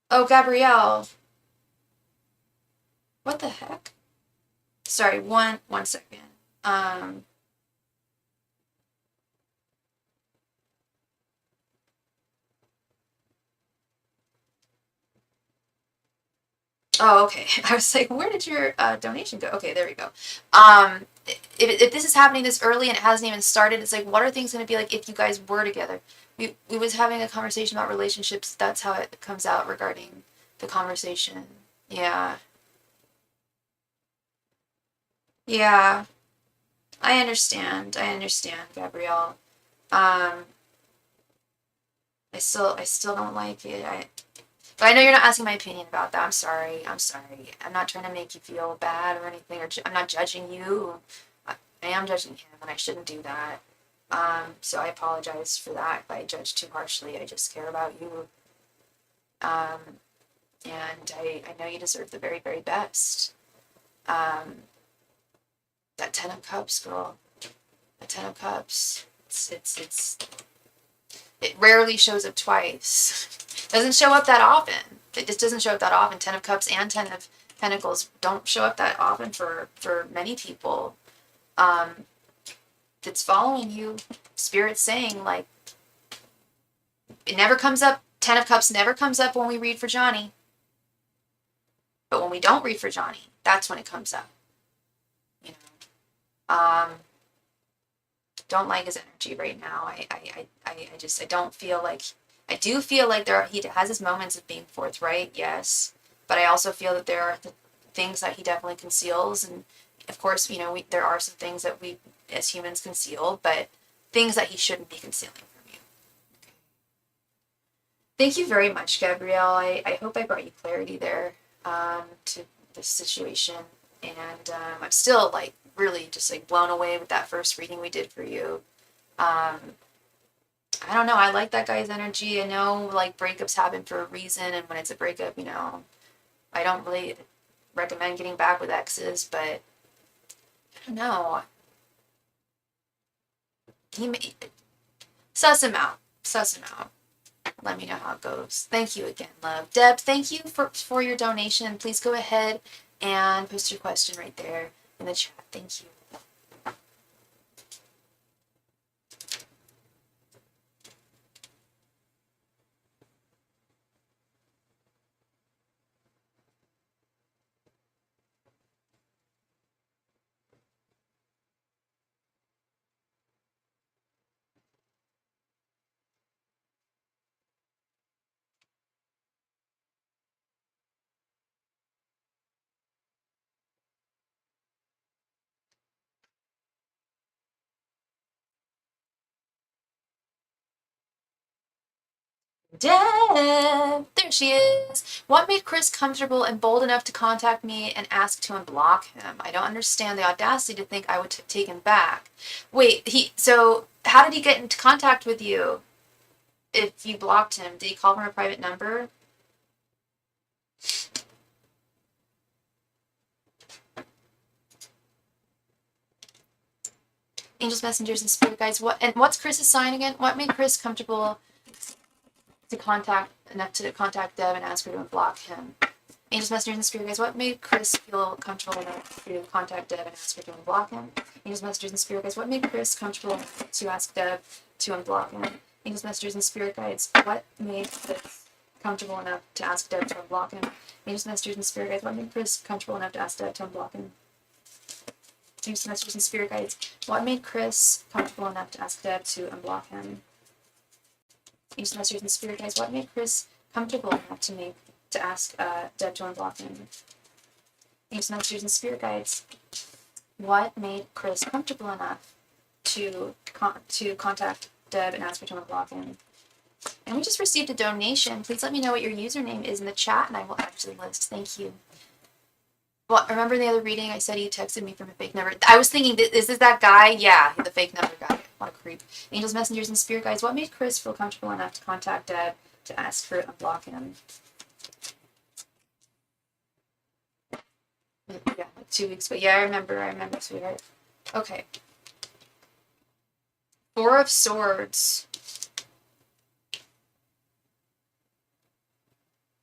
oh, Gabrielle, what the heck? Sorry, one second. Um, oh, okay. I was like, where did your donation go? Okay, there we go. If this is happening this early and it hasn't even started, it's like, what are things going to be like if you guys were together? We was having a conversation about relationships. That's how it comes out regarding the conversation. Yeah. Yeah. I understand, Gabrielle. Um, I still don't like it. But I know you're not asking my opinion about that. I'm sorry. I'm sorry. I'm not trying to make you feel bad or anything, or I'm not judging you. I am judging him, and I shouldn't do that. So I apologize for that if I judge too harshly. I just care about you. Um, and I know you deserve the very, very best. Um, that Ten of Cups, girl. The Ten of Cups. It rarely shows up twice. It doesn't show up that often. It just doesn't show up that often. Ten of Cups and Ten of Pentacles don't show up that often for many people. Um, that's following you. Spirit's saying, like, it never comes up. Ten of Cups never comes up when we read for Johnny. But when we don't read for Johnny, that's when it comes up. You know. Don't like his energy right now. I don't feel like, I do feel like he has his moments of being forthright, yes, but I also feel that there are things that he definitely conceals, and of course, there are some things that we as humans conceal, but things that he shouldn't be concealing from you. Okay. Thank you very much, Gabrielle. I hope I brought you clarity there, to this situation, and I'm still, like, really just, like, blown away with that first reading we did for you. I don't know. I like that guy's energy. I know, like, breakups happen for a reason, and when it's a breakup, I don't really recommend getting back with exes, but I don't know. he may, suss him out. Suss him out. Let me know how it goes. Thank you again, love. Deb, thank you for your donation. Please go ahead and post your question right there in the chat. Thank you. Deb, there she is. What made Chris comfortable and bold enough to contact me and ask to unblock him? I don't understand the audacity to think I would take him back. Wait, so how did he get into contact with you if you blocked him? Did he call from a private number? Angels, messengers, and spirit guides. What's Chris's sign again? What made Chris comfortable enough to contact Deb and ask her to unblock him? Angels, messengers, and spirit guides. What made Chris feel comfortable enough to contact Deb and ask her to unblock him? Angels, messengers, and spirit guides. What made Chris comfortable enough to ask Deb to unblock him? Angels, messengers, and spirit guides. What made Chris comfortable enough to ask Deb to unblock him? Angels, messengers, and spirit guides. What made Chris comfortable enough to ask Deb to unblock him? Angels, messengers, and spirit guides. What made Chris comfortable enough to ask Deb to unblock him? Angels, messengers, and spirit guides. What made Chris comfortable enough to ask Deb to unblock him? Angels, messengers, and spirit guides. What made Chris comfortable enough to contact Deb and ask her to unblock him? And we just received a donation. Please let me know what your username is in the chat, and I will actually list. Thank you. Well, remember the other reading I said he texted me from a fake number? I was thinking, is this that guy? Yeah, the fake number guy. What a creep. Angels, messengers, and spirit guides. What made Chris feel comfortable enough to contact Deb to ask her to unblock him? Yeah, like 2 weeks ago. Yeah, I remember, sweetheart. Okay. Four of Swords.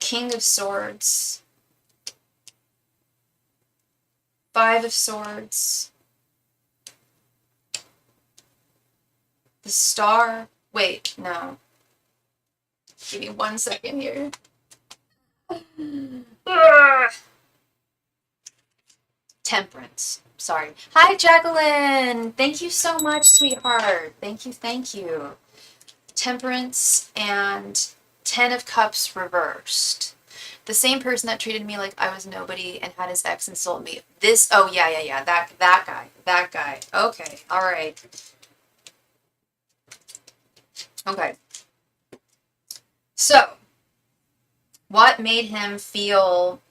King of Swords. Five of Swords. The Star. Wait, no. Give me 1 second here. Temperance. Sorry. Hi, Jacqueline. Thank you so much, sweetheart. Thank you. Temperance and 10 of Cups reversed. The same person that treated me like I was nobody and had his ex insult me. Oh, yeah. That guy. Okay, all right. Okay. So, what made him feel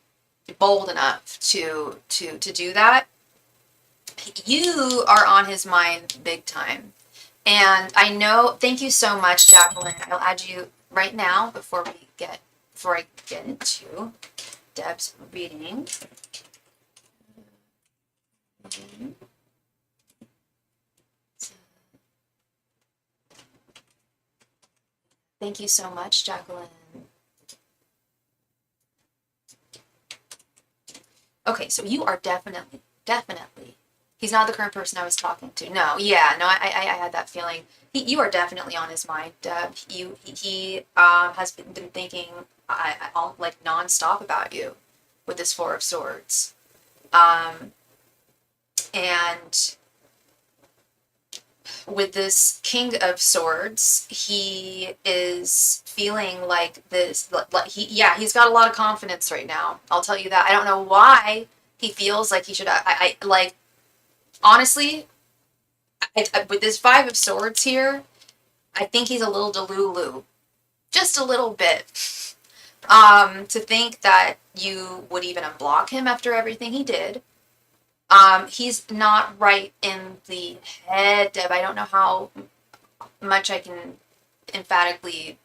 bold enough to do that? You are on his mind big time. And I know, thank you so much, Jacqueline. I'll add you right now before I get into Deb's reading. Thank you so much, Jacqueline. Okay, so you are definitely. He's not the current person I was talking to. No, yeah, no, I had that feeling. You are definitely on his mind, Deb. He has been thinking like nonstop about you with this Four of Swords, and with this King of Swords, he is feeling like this. He's got a lot of confidence right now. I'll tell you that. I don't know why he feels like he should. Honestly, with this Five of Swords here, I think he's a little delulu. Just a little bit. To think that you would even unblock him after everything he did. He's not right in the head, Deb. I don't know how much I can emphatically,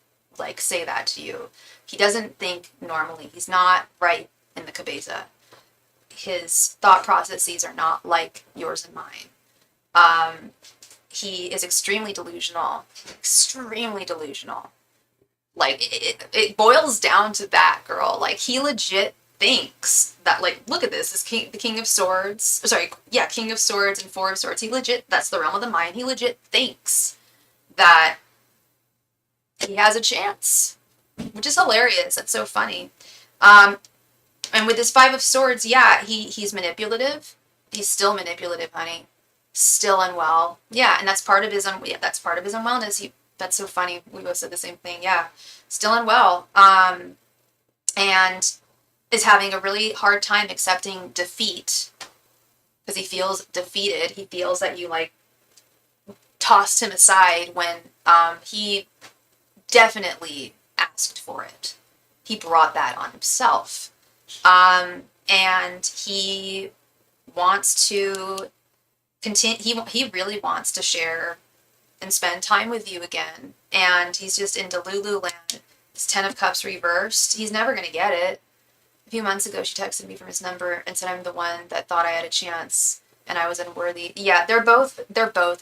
say that to you. He doesn't think normally. He's not right in the cabeza. His thought processes are not like yours and mine. he is extremely delusional. Extremely delusional. Like, it boils down to that, girl. Like, he legit thinks that, like, look at this, the King of Swords, sorry, yeah, King of Swords and Four of Swords, he legit, that's the realm of the mind, he legit thinks that he has a chance, which is hilarious. That's so funny. And with his Five of Swords, yeah, he's manipulative. He's still manipulative, honey. Still unwell. Yeah, and that's part of his that's part of his unwellness. That's so funny. We both said the same thing. Yeah, still unwell. And is having a really hard time accepting defeat because he feels defeated. He feels that you like tossed him aside when he definitely asked for it. He brought that on himself. And he wants to continue, he really wants to share and spend time with you again. And he's just in Delulu land. His Ten of Cups reversed. He's never going to get it. A few months ago, she texted me from his number and said I'm the one that thought I had a chance and I was unworthy. Yeah, they're both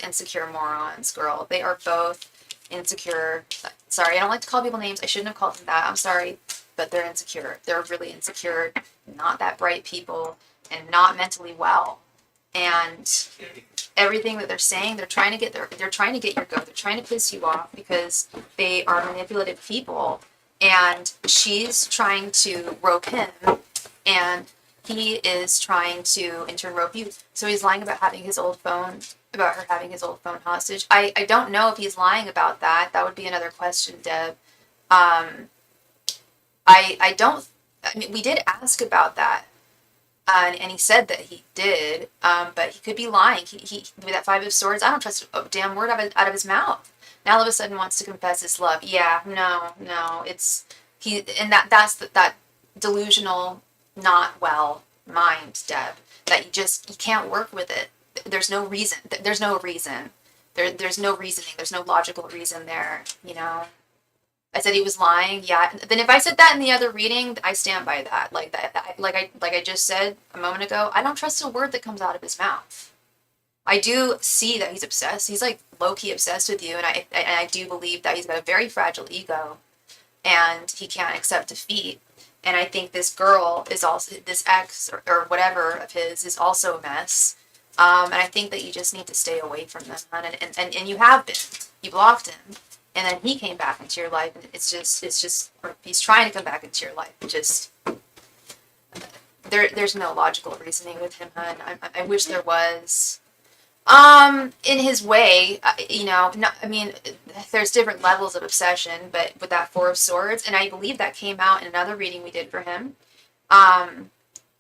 insecure morons, girl. They are both insecure. Sorry, I don't like to call people names. I shouldn't have called them that. I'm sorry, but they're insecure. They're really insecure, not that bright people, and not mentally well. And everything that they're saying, they're trying to get your goat. They're trying to piss you off because they are manipulative people. And she's trying to rope him, and he is trying to in turn rope you. So he's lying about having his old phone, about her having his old phone hostage. I don't know if he's lying about that. That would be another question, Deb. We did ask about that. And he said that he did, but he could be lying. He with that Five of Swords, I don't trust a damn word out of his mouth. Now all of a sudden wants to confess his love. Yeah, no, it's and that's that delusional, not well mind, Deb. That you can't work with it. There's no reason. There's no reason. There's no reasoning. There's no logical reason there. You know. I said he was lying. Yeah. Then if I said that in the other reading, I stand by that. Like I just said a moment ago, I don't trust a word that comes out of his mouth. I do see that he's obsessed. He's like low-key obsessed with you, and I do believe that he's got a very fragile ego, and he can't accept defeat. And I think this girl is also, this ex or whatever of his is also a mess. And I think that you just need to stay away from them, and you have been. You blocked him. And then he came back into your life, and it's just, or he's trying to come back into your life. There's no logical reasoning with him, hon. I wish there was. In his way, there's different levels of obsession, but with that Four of Swords, and I believe that came out in another reading we did for him.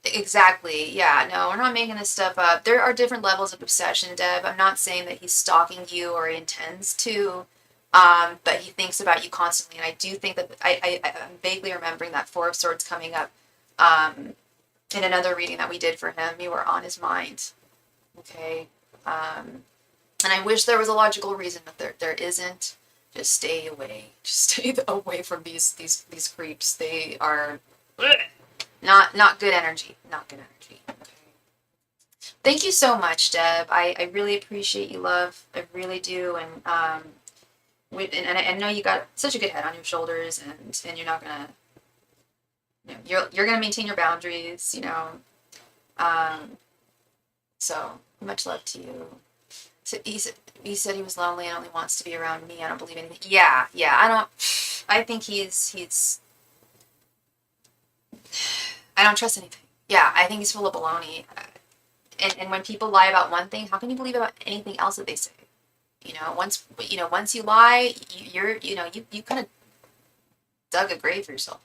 Exactly. Yeah, no, we're not making this stuff up. There are different levels of obsession, Deb. I'm not saying that he's stalking you or he intends to. But he thinks about you constantly, and I do think that I'm vaguely remembering that Four of Swords coming up in another reading that we did for him. You were on his mind, okay? And I wish there was a logical reason, but there isn't. Just stay away. Just stay away from these creeps. They are not good energy. Not good energy. Okay. Thank you so much, Deb. I really appreciate you, love. I really do, and I know you got such a good head on your shoulders, and you're not gonna, you're gonna maintain your boundaries, So much love to you. So he said he was lonely and only wants to be around me. I don't believe anything. Yeah. I think he's. I don't trust anything. Yeah, I think he's full of baloney. And when people lie about one thing, how can you believe about anything else that they say? Once you lie, you kind of dug a grave for yourself.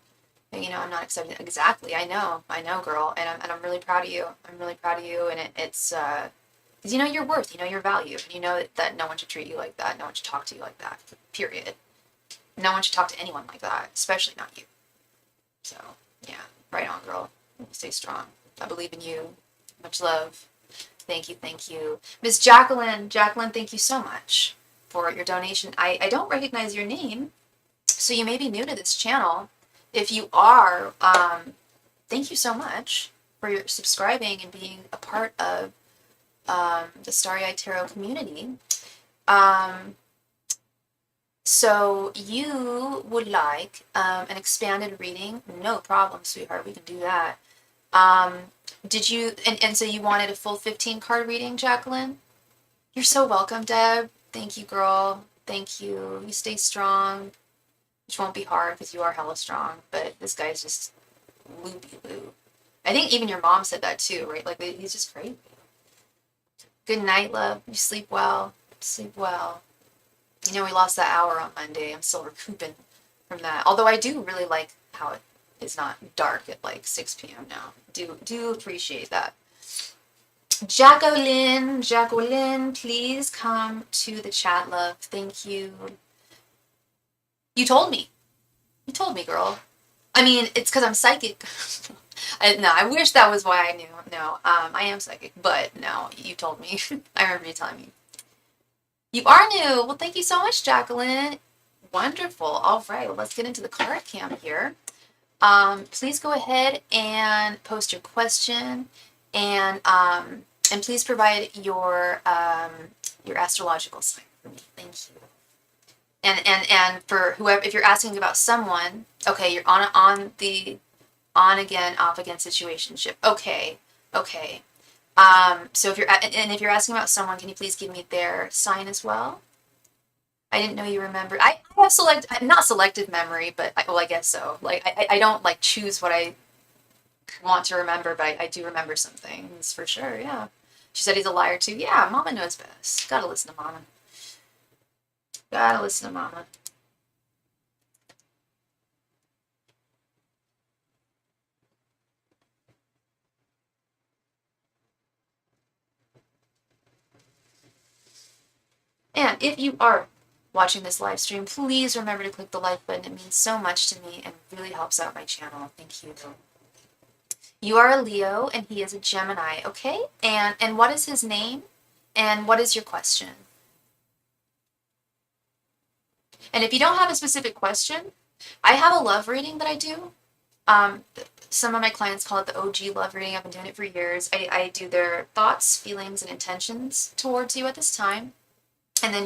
I'm not accepting it. Exactly. I know, girl, and I'm really proud of you. I'm really proud of you, and it's because your worth, your value, and that no one should treat you like that. No one should talk to you like that. Period. No one should talk to anyone like that, especially not you. So yeah, right on, girl. Stay strong. I believe in you. Much love. Thank you. Miss Jacqueline, thank you so much for your donation. I don't recognize your name, so you may be new to this channel. If you are, thank you so much for your subscribing and being a part of the Starry Tarot community. So you would like an expanded reading? No problem, sweetheart. We can do that. Did you, and so you wanted a full 15 card reading, Jacqueline? You're so welcome, Deb. Thank you, girl. Thank you. You stay strong, which won't be hard because you are hella strong, but this guy's just loopy loop. I think even your mom said that too, right? Like, he's just crazy. Good night, love. You sleep well. Sleep well. You know, we lost that hour on Monday. I'm still recouping from that. Although I do really like how it is not dark at like 6 p.m. now. Do appreciate that. Jacqueline, please come to the chat, love. Thank you. You told me. You told me, girl. I mean, it's because I'm psychic. I wish that was why I knew. No, I am psychic, but no, you told me. I remember you telling me. You are new. Well, thank you so much, Jacqueline. Wonderful. All right, well, let's get into the card cam here. Please go ahead and post your question, and please provide your astrological sign for me. Thank you. And for whoever, if you're asking about someone, okay, you're on the on again, off again situationship. Okay. So if you're asking about someone, can you please give me their sign as well? I didn't know you remembered. I have not selective memory, but I guess so. Like I don't like choose what I want to remember, but I do remember some things for sure. Yeah. She said he's a liar too. Yeah, Mama knows best. Gotta listen to Mama. Gotta listen to Mama. And if you are watching this live stream, please remember to click the like button. It means so much to me and really helps out my channel. Thank you. You are a Leo and he is a Gemini, okay? And what is his name? And what is your question? And if you don't have a specific question, I have a love reading that I do. Some of my clients call it the OG love reading. I've been doing it for years. I do their thoughts, feelings, and intentions towards you at this time. And then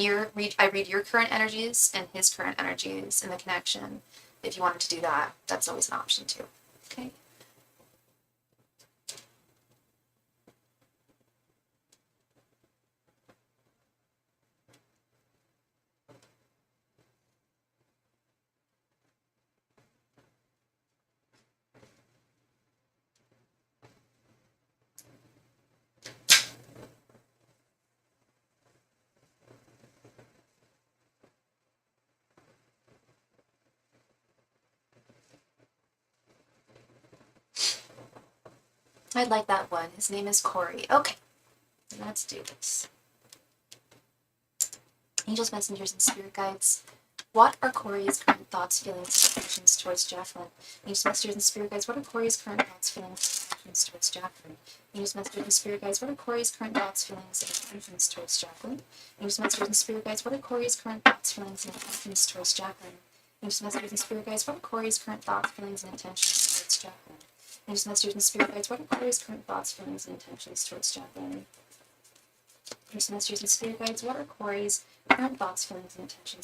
I read your current energies and his current energies and the connection. If you wanted to do that, that's always an option too. Okay. I'd like that one. His name is Corey. Okay, let's do this. Angels, messengers, and spirit guides. What are Corey's current thoughts, feelings, and intentions towards Jacqueline? Angels, messengers, and spirit guides. What are Corey's current thoughts, feelings, and intentions towards Jacqueline? Angels, messengers, and spirit guides. What are Corey's current thoughts, feelings, and intentions towards Jacqueline? Angels, messengers, and spirit guides. What are Corey's current thoughts, feelings, and intentions towards Jacqueline? Angels, messengers, and spirit guides. What are Corey's current thoughts, feelings, and intentions towards Jacqueline? Angels, messengers, and spirit guides. What are Corey's current thoughts, feelings, and intentions towards Jacqueline? Angels, messengers, and spirit guides. What are Corey's current thoughts, feelings, and intentions towards Jacqueline? Angels, messengers,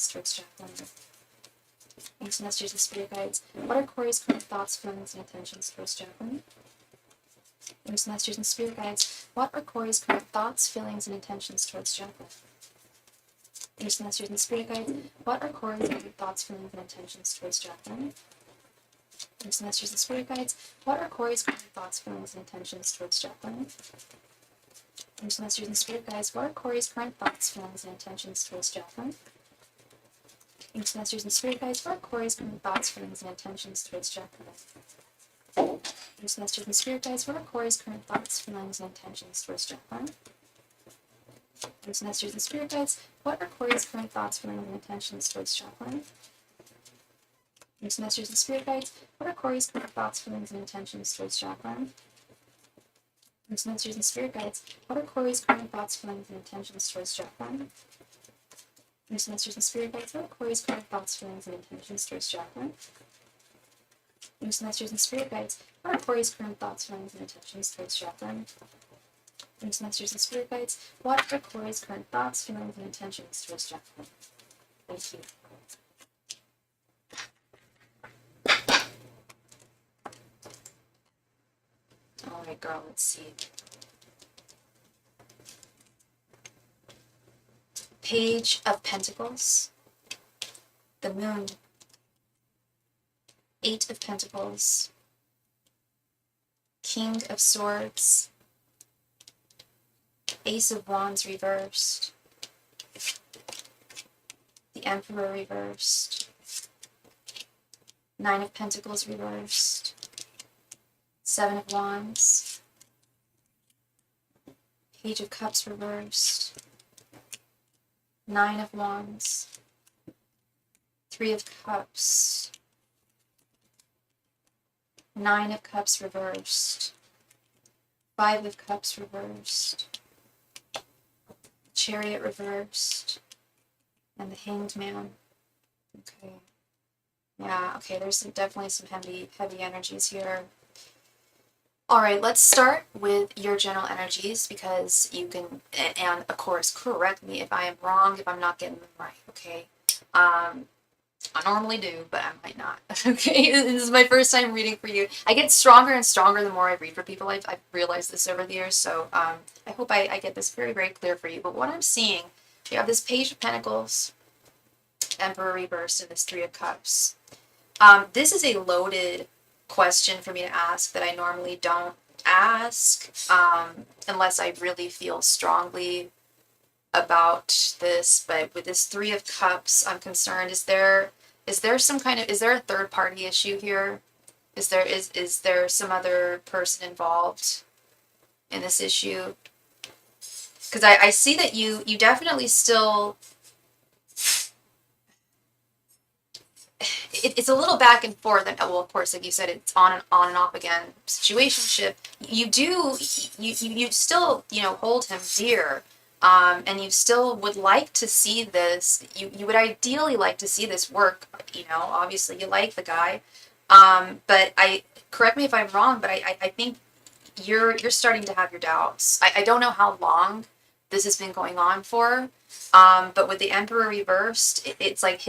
and spirit guides. What are Corey's current thoughts, feelings, and intentions towards Jacqueline? Angels, messengers, and spirit guides. What are Corey's current thoughts, feelings, and intentions towards Jacqueline? Angels, messengers, and spirit guides. What are Corey's current thoughts, feelings, and intentions towards Jacqueline? Angels, messengers, and spirit guides. What are Corey's current thoughts, feelings, and intentions towards Jacqueline? Angels, messengers, and spirit guides. What are Corey's current thoughts, feelings, and intentions towards Jacqueline? Angels, messengers, and spirit guides. What are Corey's current thoughts, feelings, and intentions towards Jacqueline? Angels, messengers, and spirit guides. What are Corey's current thoughts, feelings, and intentions towards Jacqueline? Angels, messengers, and spirit guides. What are Corey's current thoughts, feelings, and intentions towards Jacqueline? Angels, messengers, and spirit guides. What are Corey's current thoughts, feelings, and intentions towards Jacqueline? Angels, messengers, and spirit guides. What are Corey's current thoughts, feelings, and intentions towards Jacqueline? Angels, messengers, and spirit guides. What are Corey's current thoughts, feelings, and intentions towards Jacqueline? Angels, messengers, and spirit guides. What are Corey's current thoughts, feelings, and intentions towards Jacqueline? Thanks, masters and spirit guides. Watch for Corey's current thoughts, feelings, and intentions towards Jacqueline. Thank you. Alright, girl, let's see. Page of Pentacles. The Moon. 8 of Pentacles. King of Swords. Ace of Wands reversed. The Emperor reversed. 9 of Pentacles reversed. 7 of Wands. Page of Cups reversed. 9 of Wands. 3 of Cups. 9 of Cups reversed. 5 of Cups reversed. Chariot reversed. And the Hanged Man. Okay. Yeah, okay, there's definitely some heavy energies here. Alright, let's start with your general energies, because you can, and of course, correct me if I am wrong, if I'm not getting them right, okay? I normally do, but I might not, okay? This is my first time reading for you. I get stronger and stronger the more I read for people. I've realized this over the years, so I hope I get this very, very clear for you. But what I'm seeing, you have this Page of Pentacles, Emperor reversed, and this 3 of Cups. This is a loaded question for me to ask that I normally don't ask unless I really feel strongly about this. But with this 3 of Cups, I'm concerned. Is there some kind of, is there a third party issue here? Is there some other person involved in this issue? Because I see that you definitely still, it's a little back and forth, and well, of course, like you said, it's on and off again situationship. You still, hold him dear, and you still would like to see this. You would ideally like to see this work. Obviously you like the guy, but correct me if I'm wrong, but I think you're starting to have your doubts. I don't know how long this has been going on for, but with the Emperor reversed, it's like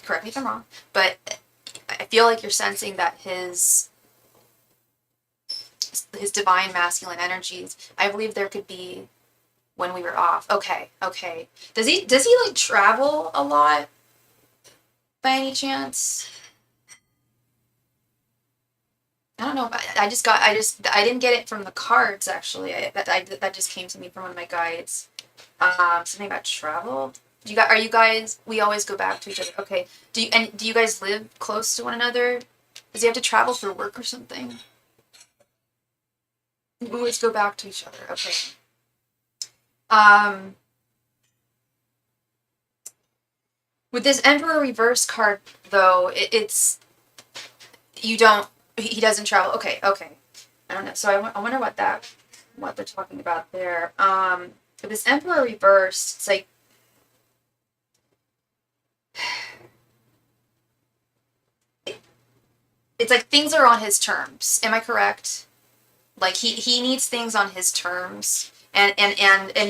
correct me if I'm wrong, but I feel like you're sensing that his divine masculine energies, I believe there could be when we were off. Okay. Does he like travel a lot by any chance? I don't know. I didn't get it from the cards actually. That just came to me from one of my guides. Something about travel. We always go back to each other. Okay. Do you guys live close to one another? Does he have to travel for work or something? We always go back to each other. Okay. With this Emperor reverse card though, he doesn't travel. Okay. I don't know. So I wonder what they're talking about there. With this Emperor reversed, it's like, it's like things are on his terms. Am I correct? Like he needs things on his terms, and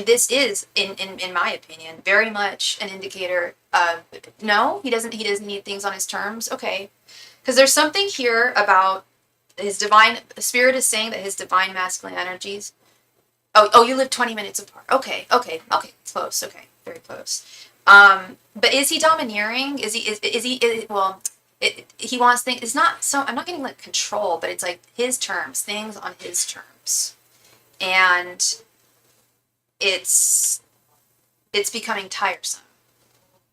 this is in my opinion very much an indicator of no, he doesn't need things on his terms. Okay, because there's something here about his divine spirit is saying that his divine masculine energies. Oh, you live 20 minutes apart. Okay, it's close. Okay, very close. But is he domineering? Well, he wants things. It's not so. I'm not getting like control, but it's like his terms, things on his terms, and it's becoming tiresome.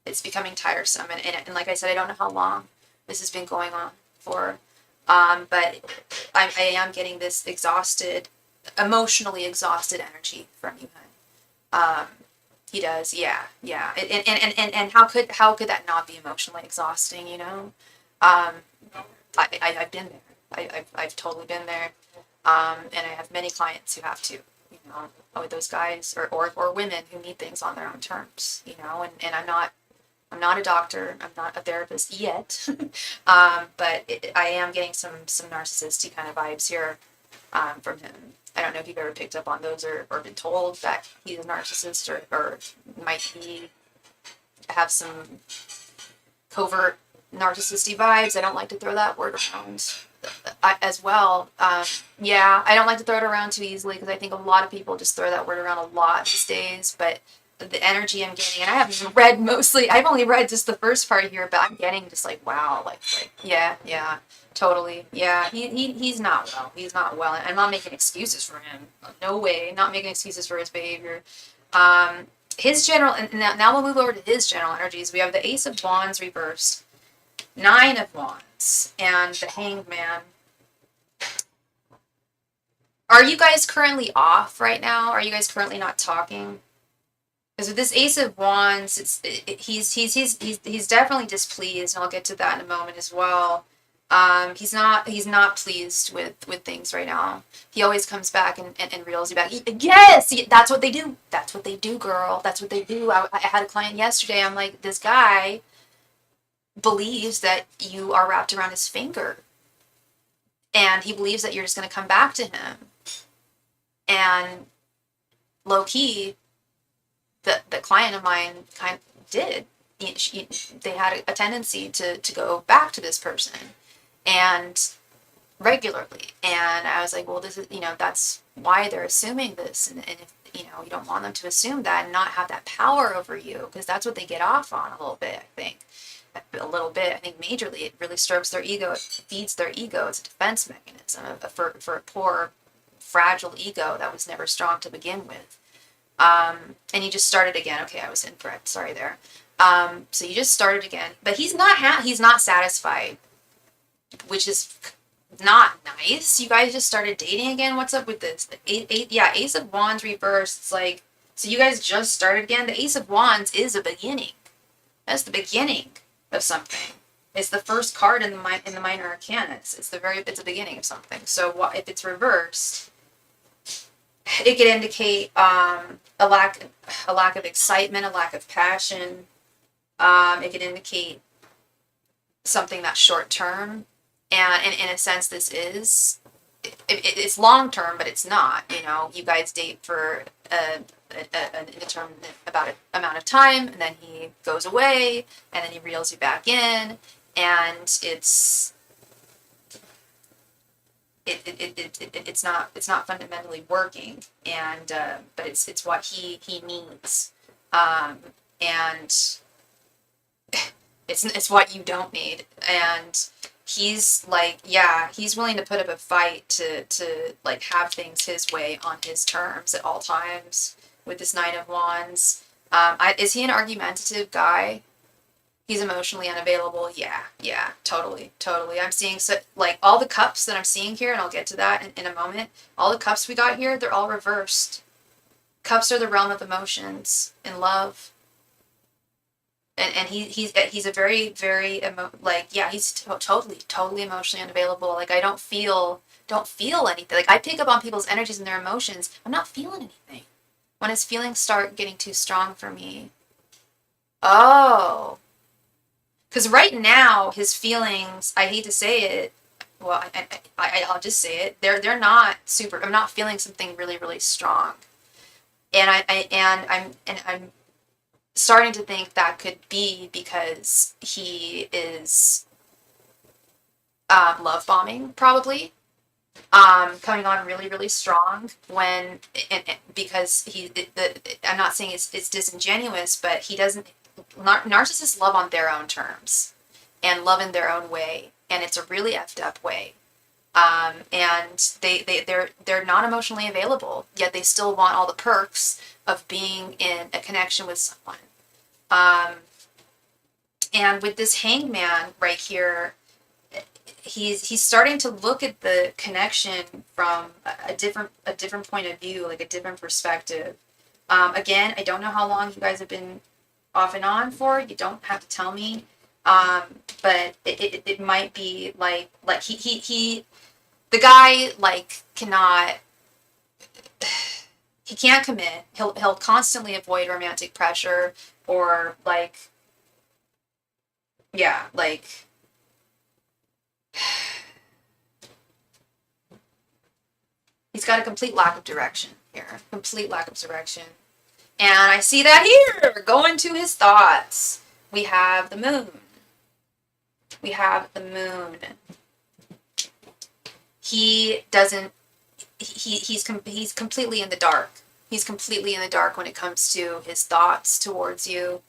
It's becoming tiresome, and like I said, I don't know how long this has been going on for, but I am getting this emotionally exhausted energy from you, hun. He does, yeah. And how could that not be emotionally exhausting? I've been there. I've totally been there. And I have many clients who have to, with those guys or women who need things on their own terms, and I'm not a doctor, I'm not a therapist yet, but I am getting some narcissistic kind of vibes here. from him. I don't know if you've ever picked up on those or been told that he's a narcissist or might be have some covert narcissistic vibes. I don't like to throw that word around as well. Yeah, I don't like to throw it around too easily because I think a lot of people just throw that word around a lot these days. But the energy I'm getting, and I haven't even read mostly, I've only read just the first part here, but I'm getting just like, wow, like yeah, totally. Yeah, he's not well. He's not well. I'm not making excuses for him. No way. Not making excuses for his behavior. His general, and now we'll move over to his general energies. We have the Ace of Wands reversed, Nine of Wands, and the Hanged Man. Are you guys currently off right now? Are you guys currently not talking? Because with this Ace of Wands, he's definitely displeased, and I'll get to that in a moment as well. He's not pleased with things right now. He always comes back and reels you back. Yes, that's what they do. That's what they do, girl. That's what they do. I had a client yesterday. I'm like, this guy believes that you are wrapped around his finger, and he believes that you're just going to come back to him. And low key, the client of mine kind of did. They had a tendency to go back to this person, and regularly. And I was like, well, this is, that's why they're assuming this. And if, you don't want them to assume that and not have that power over you, because that's what they get off on a little bit, I think. A little bit, I think majorly, it really strokes their ego. It feeds their ego. It's a defense mechanism for a poor, fragile ego that was never strong to begin with. And you just started again. Okay, I was incorrect. Sorry there. So you just started again, but he's not satisfied, which is not nice. You guys just started dating again. What's up with this? Ace of Wands reversed. It's like, so you guys just started again. The Ace of Wands is a beginning. That's the beginning of something. It's the first card in the minor arcana. It's a beginning of something. So if it's reversed, it could indicate a lack of excitement, a lack of passion. It could indicate something that's short term, and in a sense, this is it's long term, but it's not. You guys date for an indeterminate amount of time, and then he goes away, and then he reels you back in, and it's not fundamentally working, and but it's what he needs, and it's what you don't need. And he's like, yeah, he's willing to put up a fight to like have things his way on his terms at all times with this Nine of Wands. Is he an argumentative guy? He's emotionally unavailable. Yeah, totally. I'm seeing like all the cups that I'm seeing here, and I'll get to that in a moment. All the cups we got here, they're all reversed. Cups are the realm of emotions and love. And he's a very, very he's totally emotionally unavailable. Like, I don't feel anything. Like, I pick up on people's energies and their emotions. I'm not feeling anything when his feelings start getting too strong for me. Oh, because right now his feelings, I hate to say it, well, I'll just say it. They're not super. I'm not feeling something really, really strong, and I'm starting to think that could be because he is love bombing, probably, coming on really, really strong when, because I'm not saying it's disingenuous, but he doesn't, narcissists love on their own terms and love in their own way, and it's a really effed up way. And they're not emotionally available, yet they still want all the perks of being in a connection with someone. And with this Hanged Man right here, he's starting to look at the connection from a different point of view, like a different perspective. Again, I don't know how long you guys have been off and on for. You don't have to tell me. But it might be like he the guy like he can't commit. He'll constantly avoid romantic pressure, or like, yeah, like He's got a complete lack of direction here. Complete lack of direction. And I see that here, going to his thoughts. We have the moon. We have the moon. He doesn't, he's completely in the dark. He's completely in the dark when it comes to his thoughts towards you.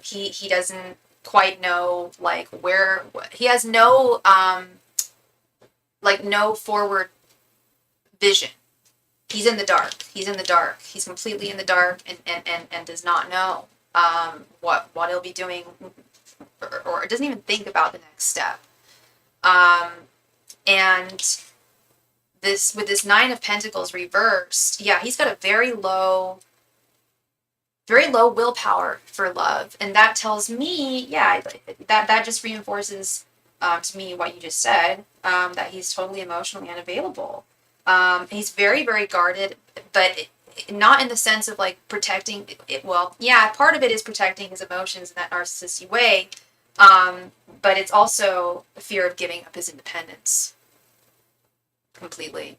He doesn't quite know, like, where, he has no, like, no forward vision. He's in the dark. He's in the dark. He's completely in the dark and does not know what he'll be doing, or doesn't even think about the next step. And this, with this Nine of Pentacles reversed, yeah, he's got a very low willpower for love, and that tells me, yeah, that just reinforces to me what you just said, that he's totally emotionally unavailable. He's very, very guarded, but not in the sense of like protecting it. Well, yeah, part of it is protecting his emotions in that narcissistic way, but it's also a fear of giving up his independence completely.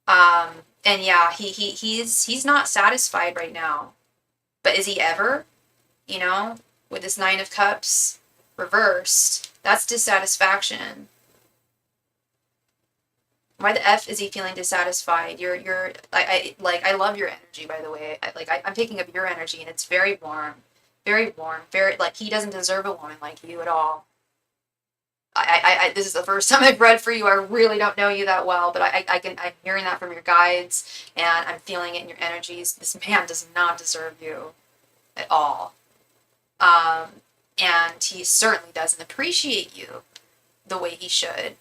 And yeah, he's not satisfied right now. But is he ever? You know, with this Nine of Cups reversed, that's dissatisfaction. Why the F is he feeling dissatisfied? I love your energy, by the way. I'm picking up your energy, and it's very warm, very, like, he doesn't deserve a woman like you at all. This is the first time I've read for you. I really don't know you that well, but I'm hearing that from your guides, and I'm feeling it in your energies. This man does not deserve you at all. And he certainly doesn't appreciate you the way he should.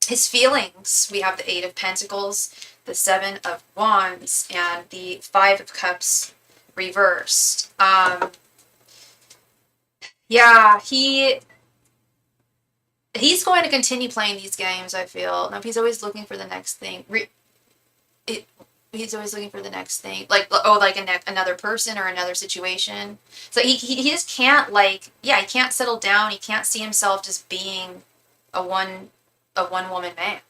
His feelings, we have the Eight of Pentacles, the Seven of Wands, and the Five of Cups reversed. Yeah, he's going to continue playing these games, I feel. Now, he's always looking for the next thing. He's always looking for the next thing. Like, oh, like another person or another situation. So he just can't, like, yeah, he can't settle down. He can't see himself just being a one-woman man.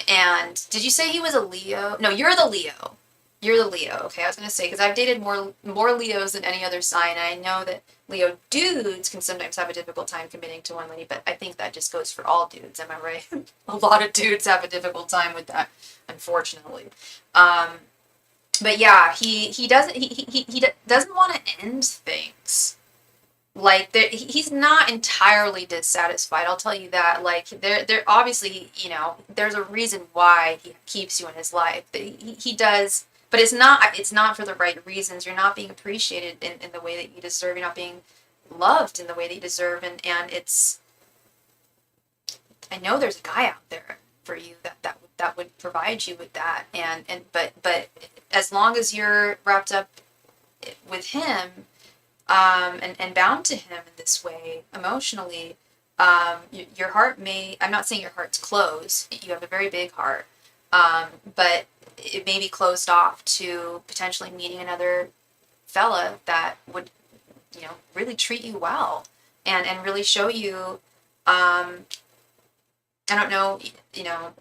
And did you say he was a Leo? No, you're the Leo. You're the Leo. Okay, I was going to say, because I've dated more Leos than any other sign, and I know that Leo dudes can sometimes have a difficult time committing to one lady, but I think that just goes for all dudes. Am I right? A lot of dudes have a difficult time with that, unfortunately. But yeah, he doesn't want to end things. Like, he's not entirely dissatisfied, I'll tell you that. Like, there obviously, you know, there's a reason why he keeps you in his life. He does, but it's not for the right reasons. You're not being appreciated in the way that you deserve. You're not being loved in the way that you deserve, and it's, I know there's a guy out there for you that would provide you with that, but as long as you're wrapped up with him, and bound to him in this way emotionally, your heart may, I'm not saying your heart's closed, you have a very big heart, but it may be closed off to potentially meeting another fella that would, you know, really treat you well, and really show you, I don't know, you know,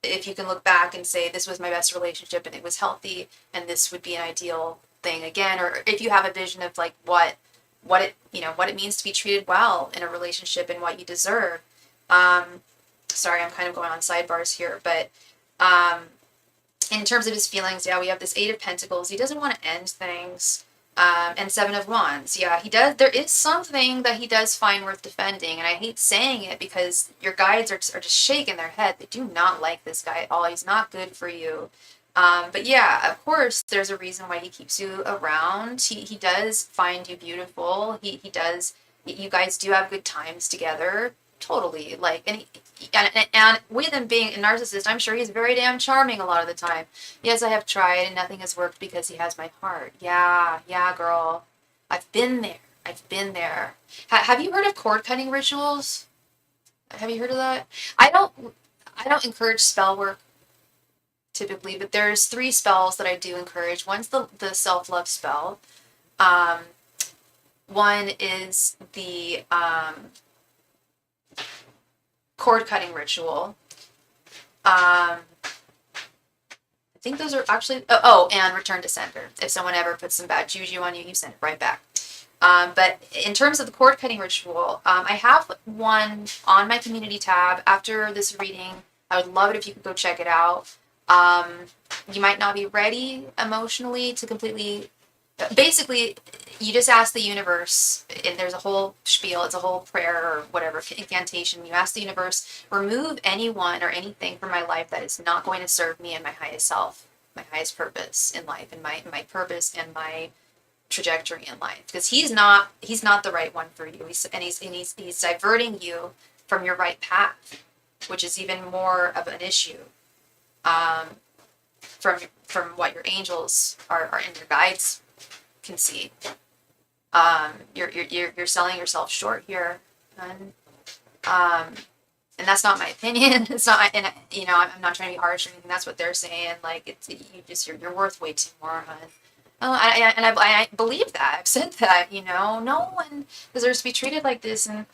if you can look back and say, this was my best relationship and it was healthy, and this would be an ideal thing again, or if you have a vision of like what it means to be treated well in a relationship and what you deserve. Sorry, I'm kind of going on sidebars here, but in terms of his feelings, yeah, we have this Eight of Pentacles. He doesn't want to end things. And Seven of Wands. Yeah, he does. There is something that he does find worth defending, and I hate saying it because your guides are just shaking their head. They do not like this guy at all. He's not good for you. But yeah, of course, there's a reason why he keeps you around. He does find you beautiful. He does. You guys do have good times together. Totally. Like, and with him being a narcissist, I'm sure he's very damn charming a lot of the time. Yes, I have tried and nothing has worked because he has my heart. Yeah, girl. I've been there. Have you heard of cord cutting rituals? Have you heard of that? I don't encourage spell work typically, but there's 3 spells that I do encourage. One's the self-love spell. One is the cord cutting ritual, I think those are actually, and return to sender. If someone ever puts some bad juju on you, you send it right back. But in terms of the cord cutting ritual, I have one on my community tab after this reading. I would love it if you could go check it out. You might not be ready emotionally to completely, basically, you just ask the universe, and there's a whole spiel, it's a whole prayer or whatever, incantation. You ask the universe, remove anyone or anything from my life that is not going to serve me and my highest self, my highest purpose in life, and my purpose and my trajectory in life, because he's not the right one for you. He's diverting you from your right path, which is even more of an issue. From what your angels are and your guides can see. You're selling yourself short here, and that's not my opinion. It's not, and I'm not trying to be harsh or anything. That's what they're saying. Like you're worth way too more, hun. Oh, I believe that. I've said that. No one deserves to be treated like this, and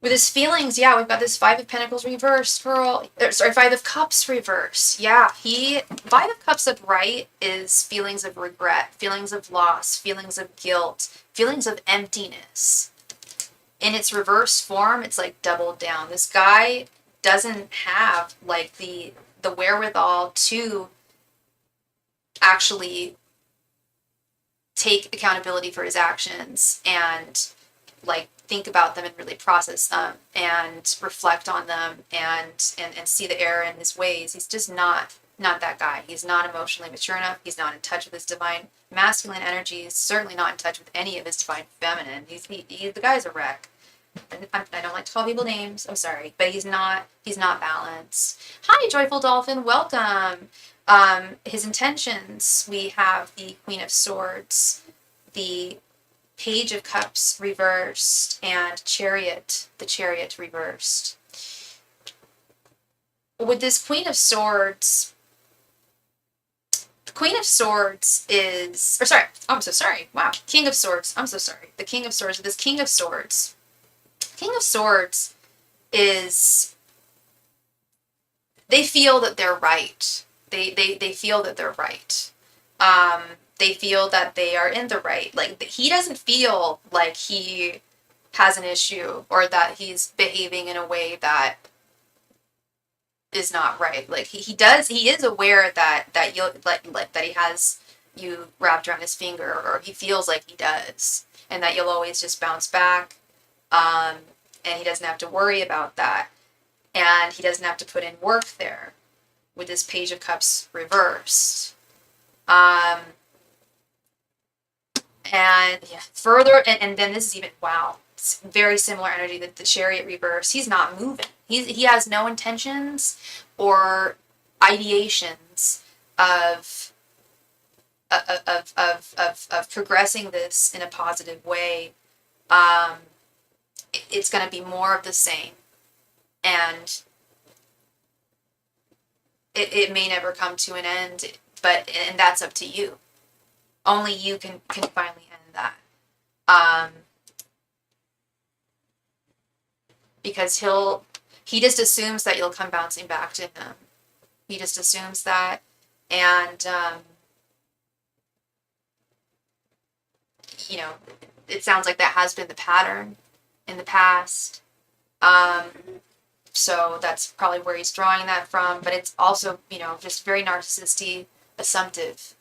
with his feelings, yeah, we've got this Five of Pentacles reversed, girl. Five of Cups reversed. Yeah, Five of Cups upright is feelings of regret, feelings of loss, feelings of guilt, feelings of emptiness. In its reverse form, it's like doubled down. This guy doesn't have like the wherewithal to actually take accountability for his actions and like think about them and really process them and reflect on them and see the error in his ways. He's just not that guy. He's not emotionally mature enough. He's not in touch with his divine masculine energy. He's certainly not in touch with any of his divine feminine. The guy's a wreck. I don't like to call people names. I'm sorry, but he's not balanced. Hi, Joyful Dolphin. Welcome. His intentions, we have the Queen of Swords, the Page of Cups reversed, and the Chariot reversed. With this Queen of Swords, the Queen of Swords is, I'm so sorry. Wow. King of Swords. I'm so sorry. The King of Swords, this King of Swords is, they feel that they're right. They feel that they're right. They feel that they are in the right. Like, he doesn't feel like he has an issue or that he's behaving in a way that is not right. Like, he is aware that you that he has you wrapped around his finger, or he feels like he does, and that you'll always just bounce back. And he doesn't have to worry about that, and he doesn't have to put in work there with this Page of Cups reversed. And yeah, further, and then this is even, wow, it's very similar energy that the Chariot reverse. He's not moving. He has no intentions or ideations of progressing this in a positive way. It's going to be more of the same, and it may never come to an end, and that's up to you. Only you can finally end that. Because he just assumes that you'll come bouncing back to him. He just assumes that, and it sounds like that has been the pattern in the past. So that's probably where he's drawing that from, but it's also, just very narcissistic, assumptive,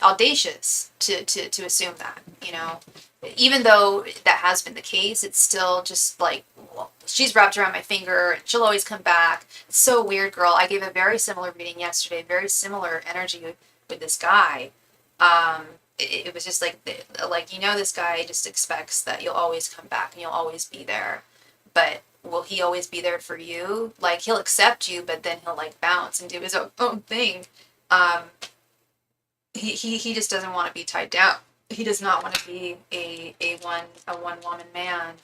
audacious to assume that, even though that has been the case, it's still just like, well, she's wrapped around my finger and she'll always come back. It's so weird, girl. I gave a very similar reading yesterday, very similar energy with this guy. It was just like, this guy just expects that you'll always come back and you'll always be there, but will he always be there for you? Like, he'll accept you, but then he'll like bounce and do his own thing. He just doesn't want to be tied down. He does not want to be a one woman man.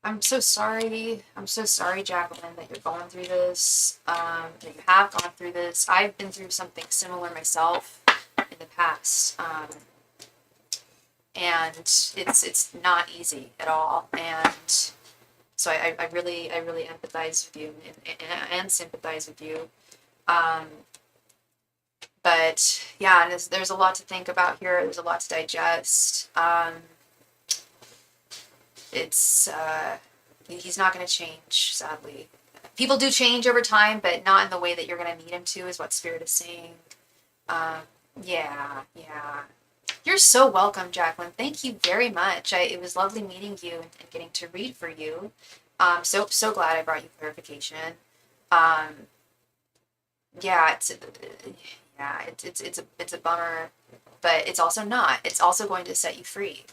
I'm so sorry. I'm so sorry, Jacqueline, that you're going through this. That you have gone through this. I've been through something similar myself in the past. And it's not easy at all. And So I really empathize with you and sympathize with you. Um, but yeah, and there's a lot to think about here. There's a lot to digest. It's he's not going to change, sadly. People do change over time, but not in the way that you're going to need him to, is what Spirit is saying. Um, yeah, yeah. You're so welcome, Jacqueline. Thank you very much. It was lovely meeting you and getting to read for you. So glad I brought you clarification. Um, yeah, it's a bummer, but it's also not. It's also going to set you free.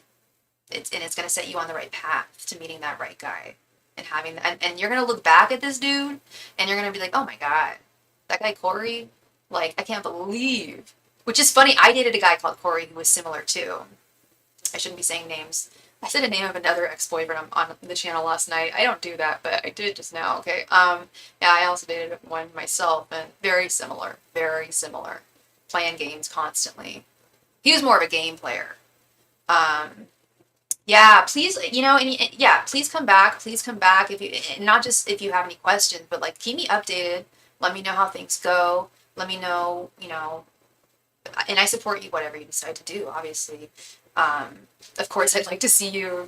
It's going to set you on the right path to meeting that right guy and having and you're going to look back at this dude and you're going to be like, oh my god, that guy Corey, like I can't believe. Which is funny. I dated a guy called Corey who was similar too. I shouldn't be saying names. I said a name of another ex-boyfriend on the channel last night. I don't do that, but I did just now. Okay. Yeah, I also dated one myself, and very similar, playing games constantly. He was more of a game player. Um, yeah, please, yeah, please come back. Please come back if you, not just if you have any questions, but like keep me updated. Let me know how things go. Let me know, and I support you, whatever you decide to do, obviously. Of course, I'd like to see you,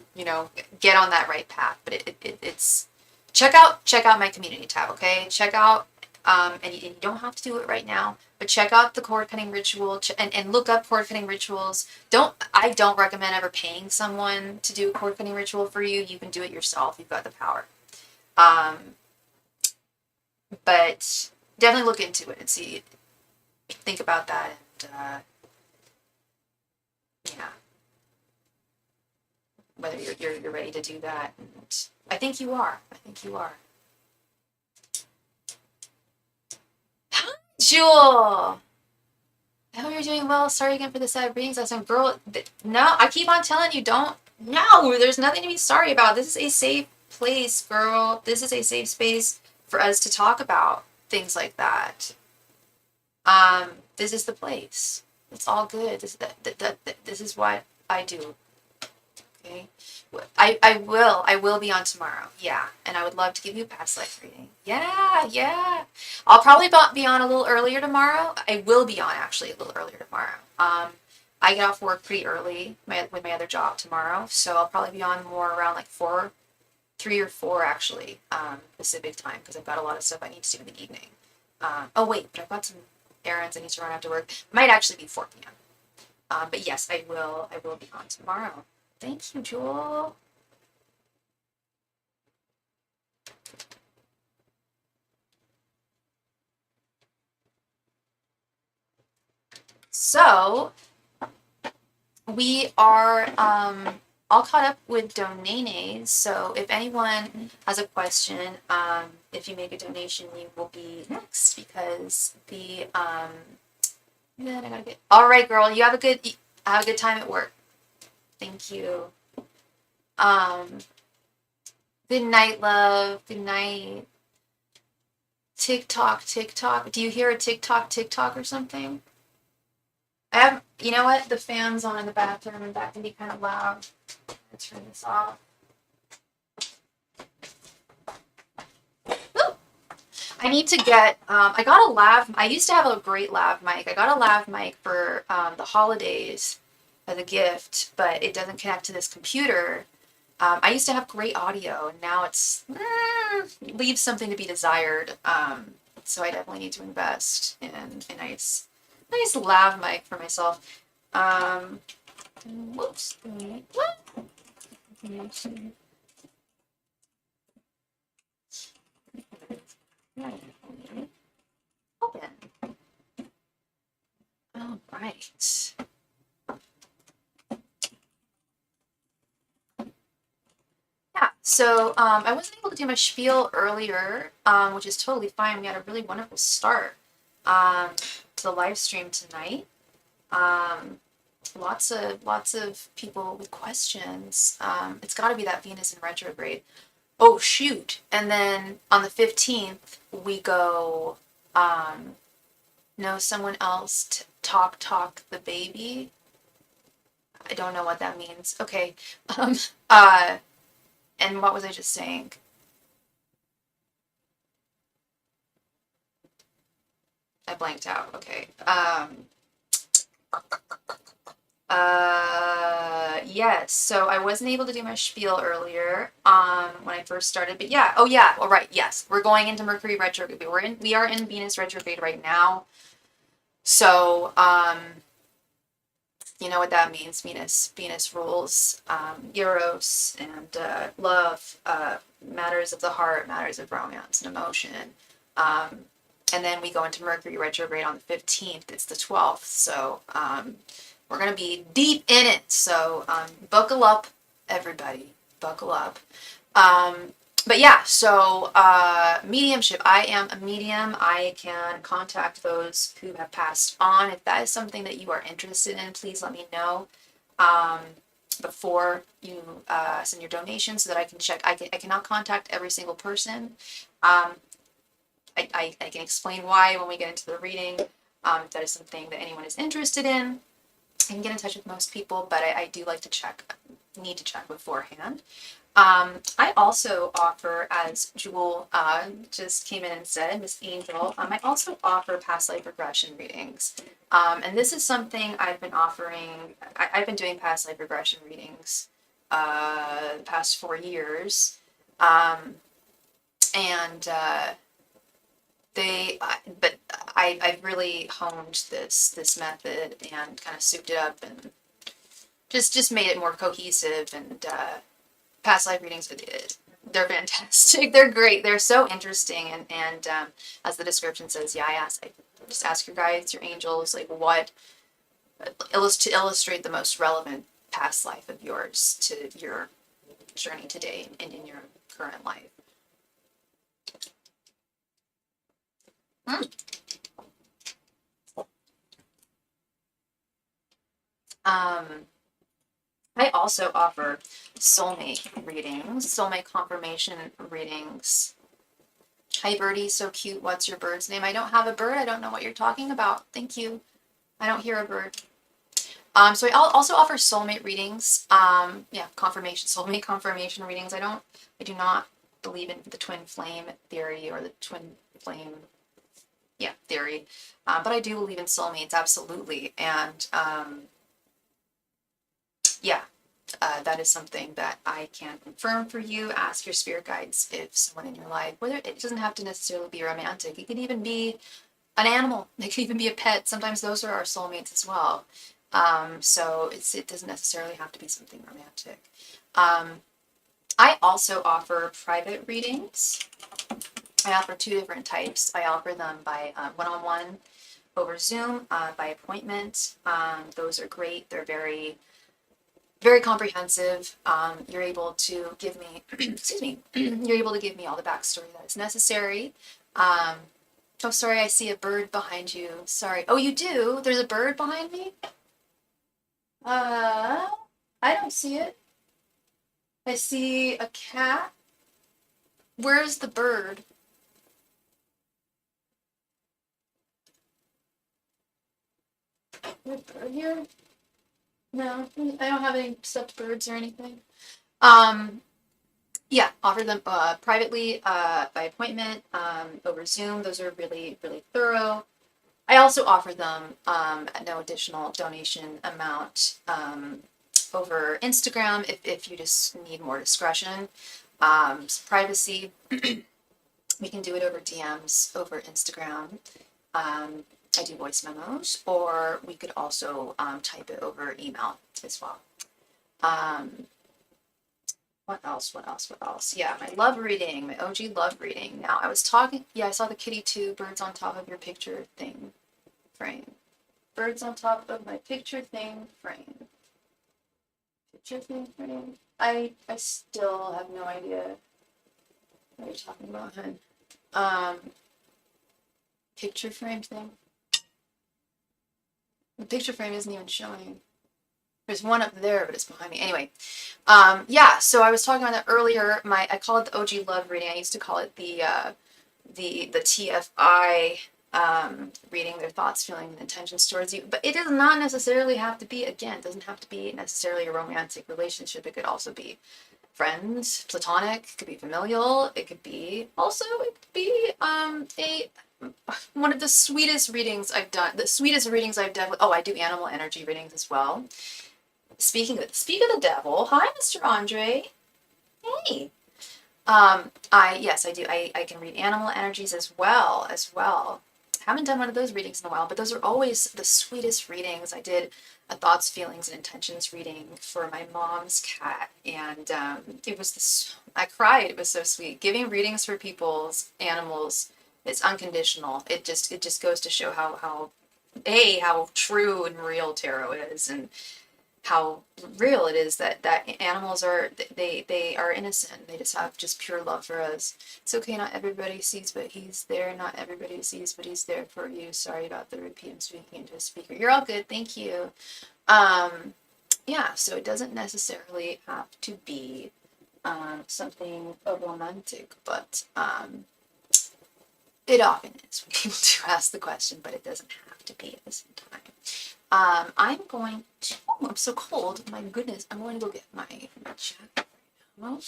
get on that right path, but it's, check out my community tab, okay? Check out, and you don't have to do it right now, but check out the cord cutting ritual and look up cord cutting rituals. I don't recommend ever paying someone to do a cord cutting ritual for you. You can do it yourself. You've got the power. But definitely look into it and think about that. And, yeah, whether you're ready to do that. And I think you are. I think you are. Jewel! I hope you're doing well. Sorry again for the sad readings. That's some girl. No, I keep on telling you, don't. No, there's nothing to be sorry about. This is a safe place, girl. This is a safe space for us to talk about things like that. This is the place. It's all good. This is what I do. Okay. I will be on tomorrow. Yeah. And I would love to give you a past life reading. Yeah, yeah. I'll probably be on a little earlier tomorrow. I will be on actually a little earlier tomorrow. I get off work pretty early with my other job tomorrow. So I'll probably be on more around like 3 or 4 actually, Pacific time, because I've got a lot of stuff I need to do in the evening. Oh wait, but I've got some errands I need to run after work. Might actually be 4 p.m. But yes, I will be on tomorrow. Thank you, Jewel. So we are all caught up with donations. So if anyone has a question, if you make a donation, you will be next because then I gotta get. All right, girl. You have a good time at work. Thank you. Good night, love. Good night. TikTok, TikTok. Do you hear a TikTok, TikTok or something? I have, you know what? The fan's on in the bathroom and that can be kind of loud. Let's turn this off. Ooh. I need to get, I got a I used to have a great lav mic. I got a lav mic for the holidays as a gift, but it doesn't connect to this computer. I used to have great audio, and now it's leaves something to be desired. So I definitely need to invest in a nice lav mic for myself. Whoops. What? Open. All right. Yeah, so I wasn't able to do my spiel earlier, which is totally fine. We had a really wonderful start to the live stream tonight. Lots of people with questions. It's got to be that Venus in retrograde. Oh shoot! And then on the 15th we go. Know someone else talk the baby. I don't know what that means. Okay. And what was I just saying? I blanked out. Okay. Yes. So I wasn't able to do my spiel earlier, when I first started, but yeah. Oh yeah. All right. Yes. We're going into Mercury retrograde. We are in Venus retrograde right now. So, you know what that means. Venus rules, Eros and, love, matters of the heart, matters of romance and emotion. And then we go into Mercury retrograde on the 15th. It's the 12th. So, we're going to be deep in it. So, buckle up, everybody. Buckle up. But yeah, so, mediumship. I am a medium. I can contact those who have passed on. If that is something that you are interested in, please let me know, um, before you, send your donation so that I can check. I cannot contact every single person. Um, I can explain why when we get into the reading. If that is something that anyone is interested in, I can get in touch with most people, but I do like to need to check beforehand. I also offer, as Jewel, just came in and said, Miss Angel, I also offer past life regression readings. And this is something I've been offering. I've been doing past life regression readings, the past 4 years. Um, and but I've really honed this method and kind of souped it up and just made it more cohesive. And, past life readings, they're fantastic. They're great. They're so interesting. And as the description says, yeah, I just ask your guides, your angels, like what to illustrate the most relevant past life of yours to your journey today and in your current life. Um, I also offer soulmate readings, soulmate confirmation readings. Hi, birdie, so cute. What's your bird's name? I don't have a bird. I don't know what you're talking about. Thank you. I don't hear a bird. So I also offer soulmate readings. Yeah, soulmate confirmation readings. I do not believe in the twin flame theory or the twin flame, yeah, theory. But I do believe in soulmates, absolutely. And, yeah, that is something that I can confirm for you. Ask your spirit guides if someone in your life, whether it doesn't have to necessarily be romantic, it could even be an animal, it could even be a pet. Sometimes those are our soulmates as well. So it doesn't necessarily have to be something romantic. I also offer private readings. I offer two different types. I offer them by, one-on-one over Zoom, by appointment. Those are great. They're very, very comprehensive. You're able to give me, excuse me, you're able to give me all the backstory that is necessary. Oh, sorry, I see a bird behind you. Sorry. Oh, you do? There's a bird behind me? I don't see it. I see a cat. Where's the bird? Is there a bird here? No, I don't have any stuffed birds or anything. Yeah, offer them, privately, by appointment, over Zoom. Those are really, really thorough. I also offer them, at no additional donation amount, over Instagram if you just need more discretion, some privacy. We can do it over DMs over Instagram. I do voice memos, or we could also, type it over email as well. What else? What else? What else? Yeah, my love reading, my OG love reading. Now, I was talking, yeah, I saw the kitty too, birds on top of your picture thing frame. Birds on top of my picture thing frame. Picture thing frame. I still have no idea what you're talking about, hun. Picture frame thing. The picture frame isn't even showing. There's one up there, but it's behind me. Anyway, yeah. So I was talking about that earlier. I call it the OG love reading. I used to call it the TFI, reading their thoughts, feelings, and intentions towards you. But it does not necessarily have to be. Again, it doesn't have to be necessarily a romantic relationship. It could also be friends, platonic. It could be familial. It could be also. It could be a one of the sweetest readings I've done. The sweetest readings I've done. Oh, I do animal energy readings as well. Speak of the devil. Hi, Mr. Andre. Hey. Yes, I do. I can read animal energies as well. Haven't done one of those readings in a while, but those are always the sweetest readings. I did a thoughts, feelings, and intentions reading for my mom's cat, and it was this. I cried. It was so sweet. Giving readings for people's animals, it's unconditional. It just goes to show how true and real tarot is, and how real it is that animals are, they are innocent. They just have just pure love for us. It's okay, not everybody sees, but he's there. Not everybody sees, but he's there for you. Sorry about the repeat. I'm speaking into a speaker. You're all good. Thank you. Yeah, so it doesn't necessarily have to be something romantic, but it often is when people do ask the question, but it doesn't have to be at the same time. I'm going to, oh, I'm so cold. My goodness, I'm going to go get my chat right now.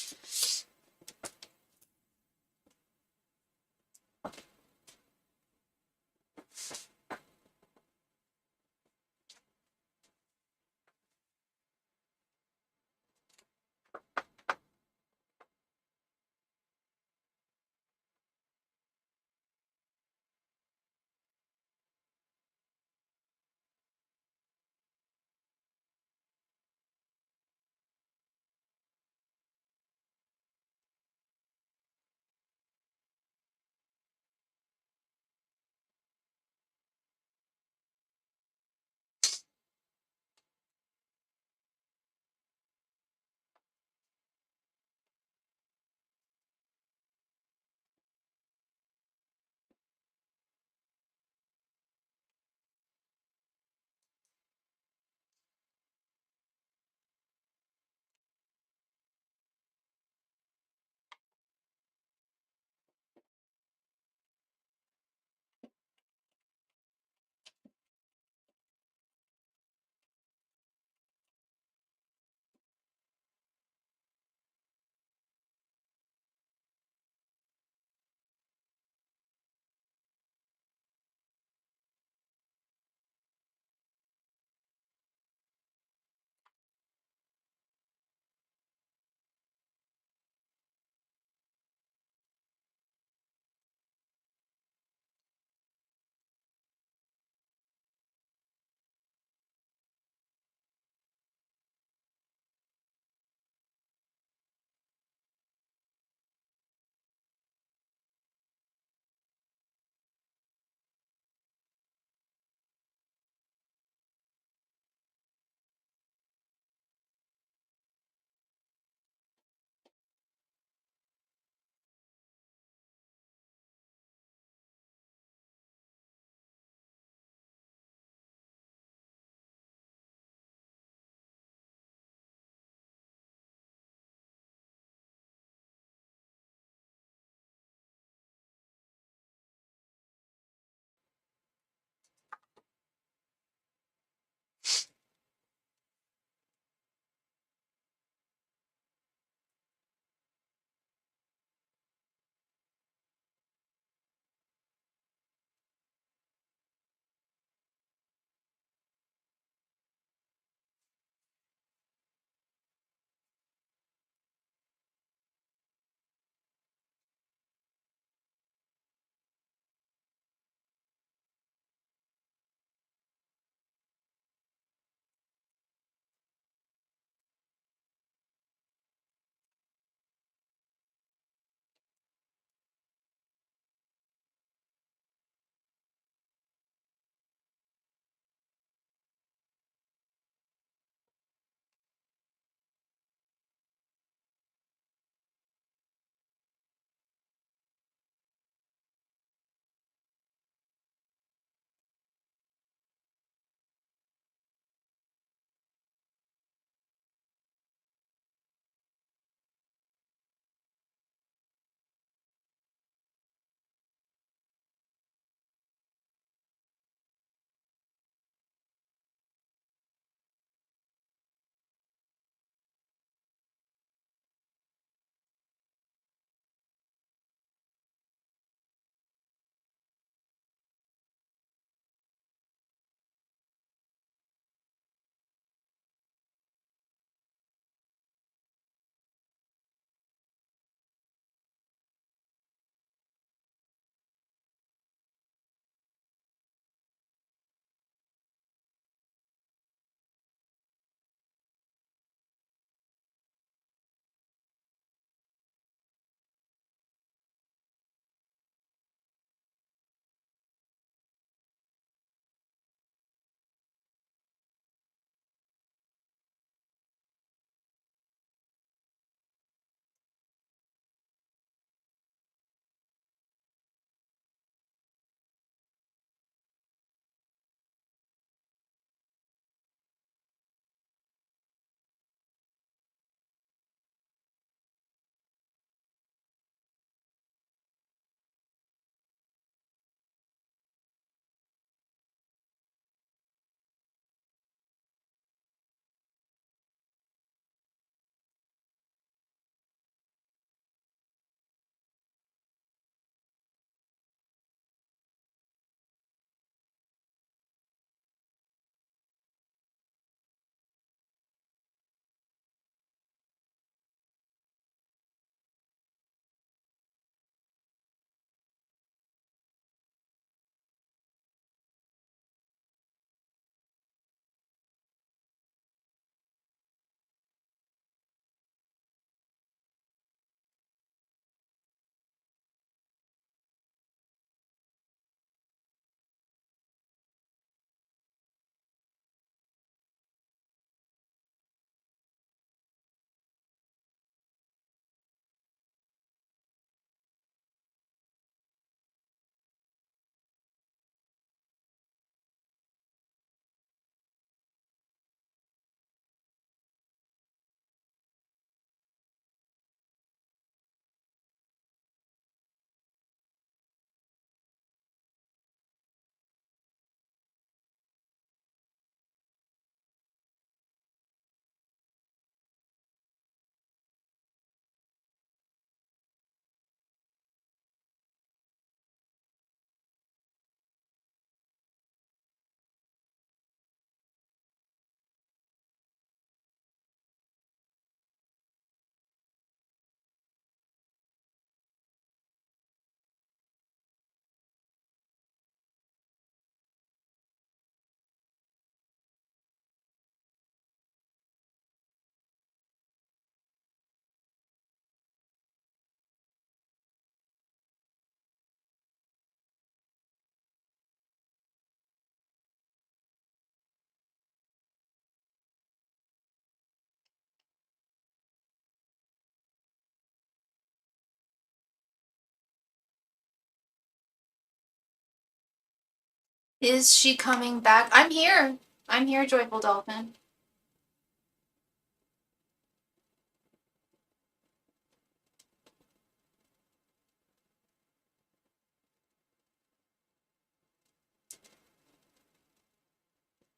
Is she coming back? I'm here. I'm here, Joyful Dolphin.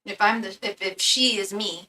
If she is me.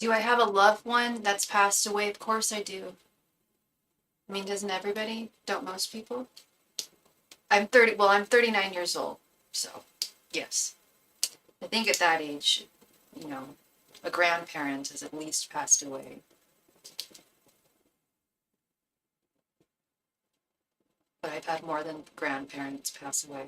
Do I have a loved one that's passed away? Of course I do. I mean, doesn't everybody? Don't most people? I'm 39 years old, so yes. I think at that age, you know, a grandparent has at least passed away. But I've had more than grandparents pass away.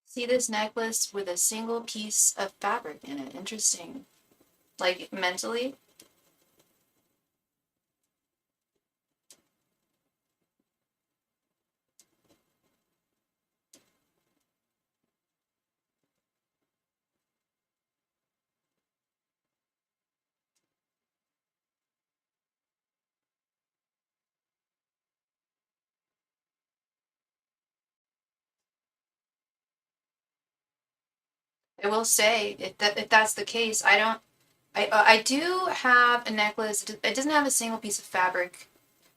See this necklace with a single piece of fabric in it. Interesting. Like mentally, I will say if that's the case, I don't. I do have a necklace. It doesn't have a single piece of fabric.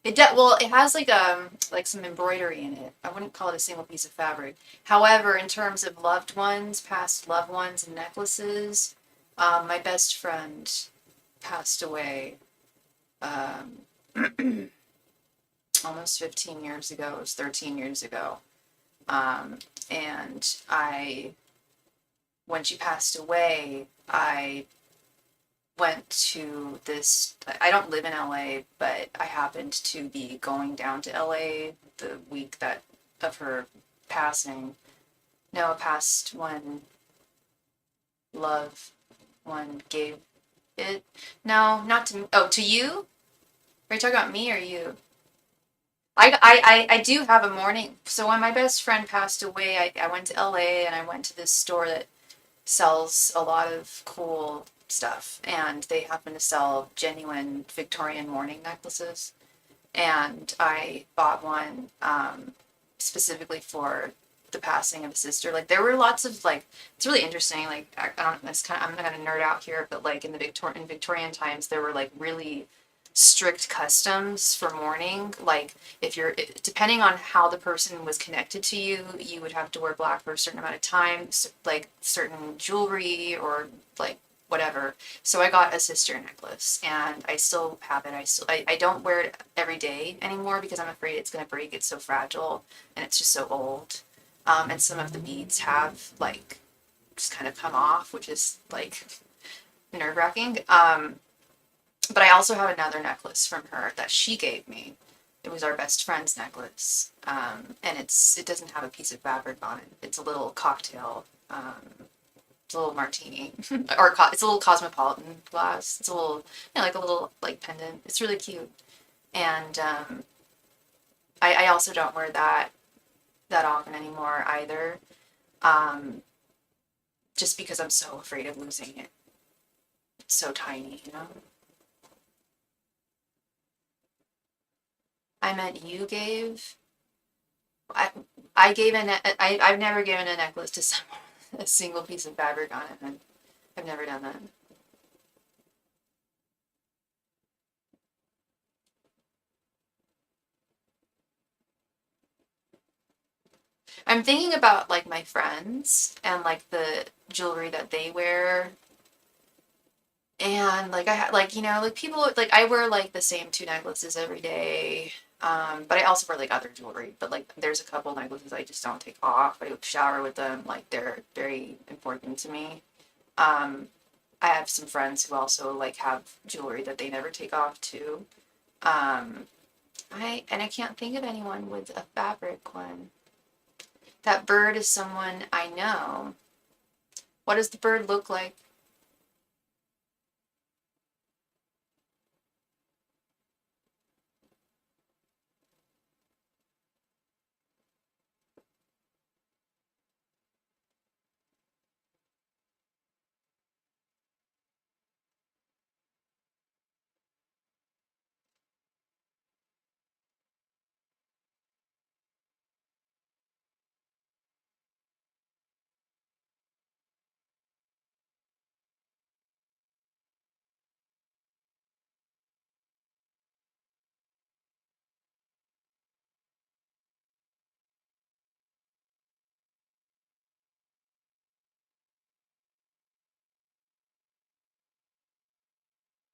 Well, it has like some embroidery in it. I wouldn't call it a single piece of fabric. However, in terms of loved ones, past loved ones, and necklaces, my best friend passed away um, almost 15 years ago. It was 13 years ago. Um, and when she passed away, I went to this. I don't live in LA, but I happened to be going down to LA the week that of her passing. No, it passed when love one gave it. No, not to. Oh, to you? Are you talking about me or you? I do have a mourning. So when my best friend passed away, I went to LA and I went to this store that sells a lot of cool stuff, and they happen to sell genuine Victorian mourning necklaces. And I bought one specifically for the passing of a sister. Like there were lots of like it's really interesting. Like I don't. It's kind of I'm not gonna nerd out here, but like in Victorian times, there were like really strict customs for mourning. Like if you're, depending on how the person was connected to you, you would have to wear black for a certain amount of time, like certain jewelry or like whatever. So I got a sister necklace and I still have it. I don't wear it every day anymore because I'm afraid it's going to break. It's so fragile and it's just so old. And some of the beads have like just kind of come off, which is like nerve-wracking. But I also have another necklace from her that she gave me. It was our best friend's necklace, and it doesn't have a piece of fabric on it. It's a little cocktail, it's a little martini, or it's a little cosmopolitan glass. It's a little, like a little like pendant. It's really cute, and I also don't wear that often anymore either, um, just because I'm so afraid of losing it. It's so tiny, you know. I meant you gave. I I gave I've never given a necklace to someone a single piece of fabric on it. And I've never done that. I'm thinking about like my friends and like the jewelry that they wear. And like like like people like I wear like the same two necklaces every day. But I also wear like other jewelry. But like there's a couple necklaces I just don't take off. I shower with them. Like they're very important to me. Um, I have some friends who also like have jewelry that they never take off too. Um, I can't think of anyone with a fabric one. That bird is someone I know. What does the bird look like?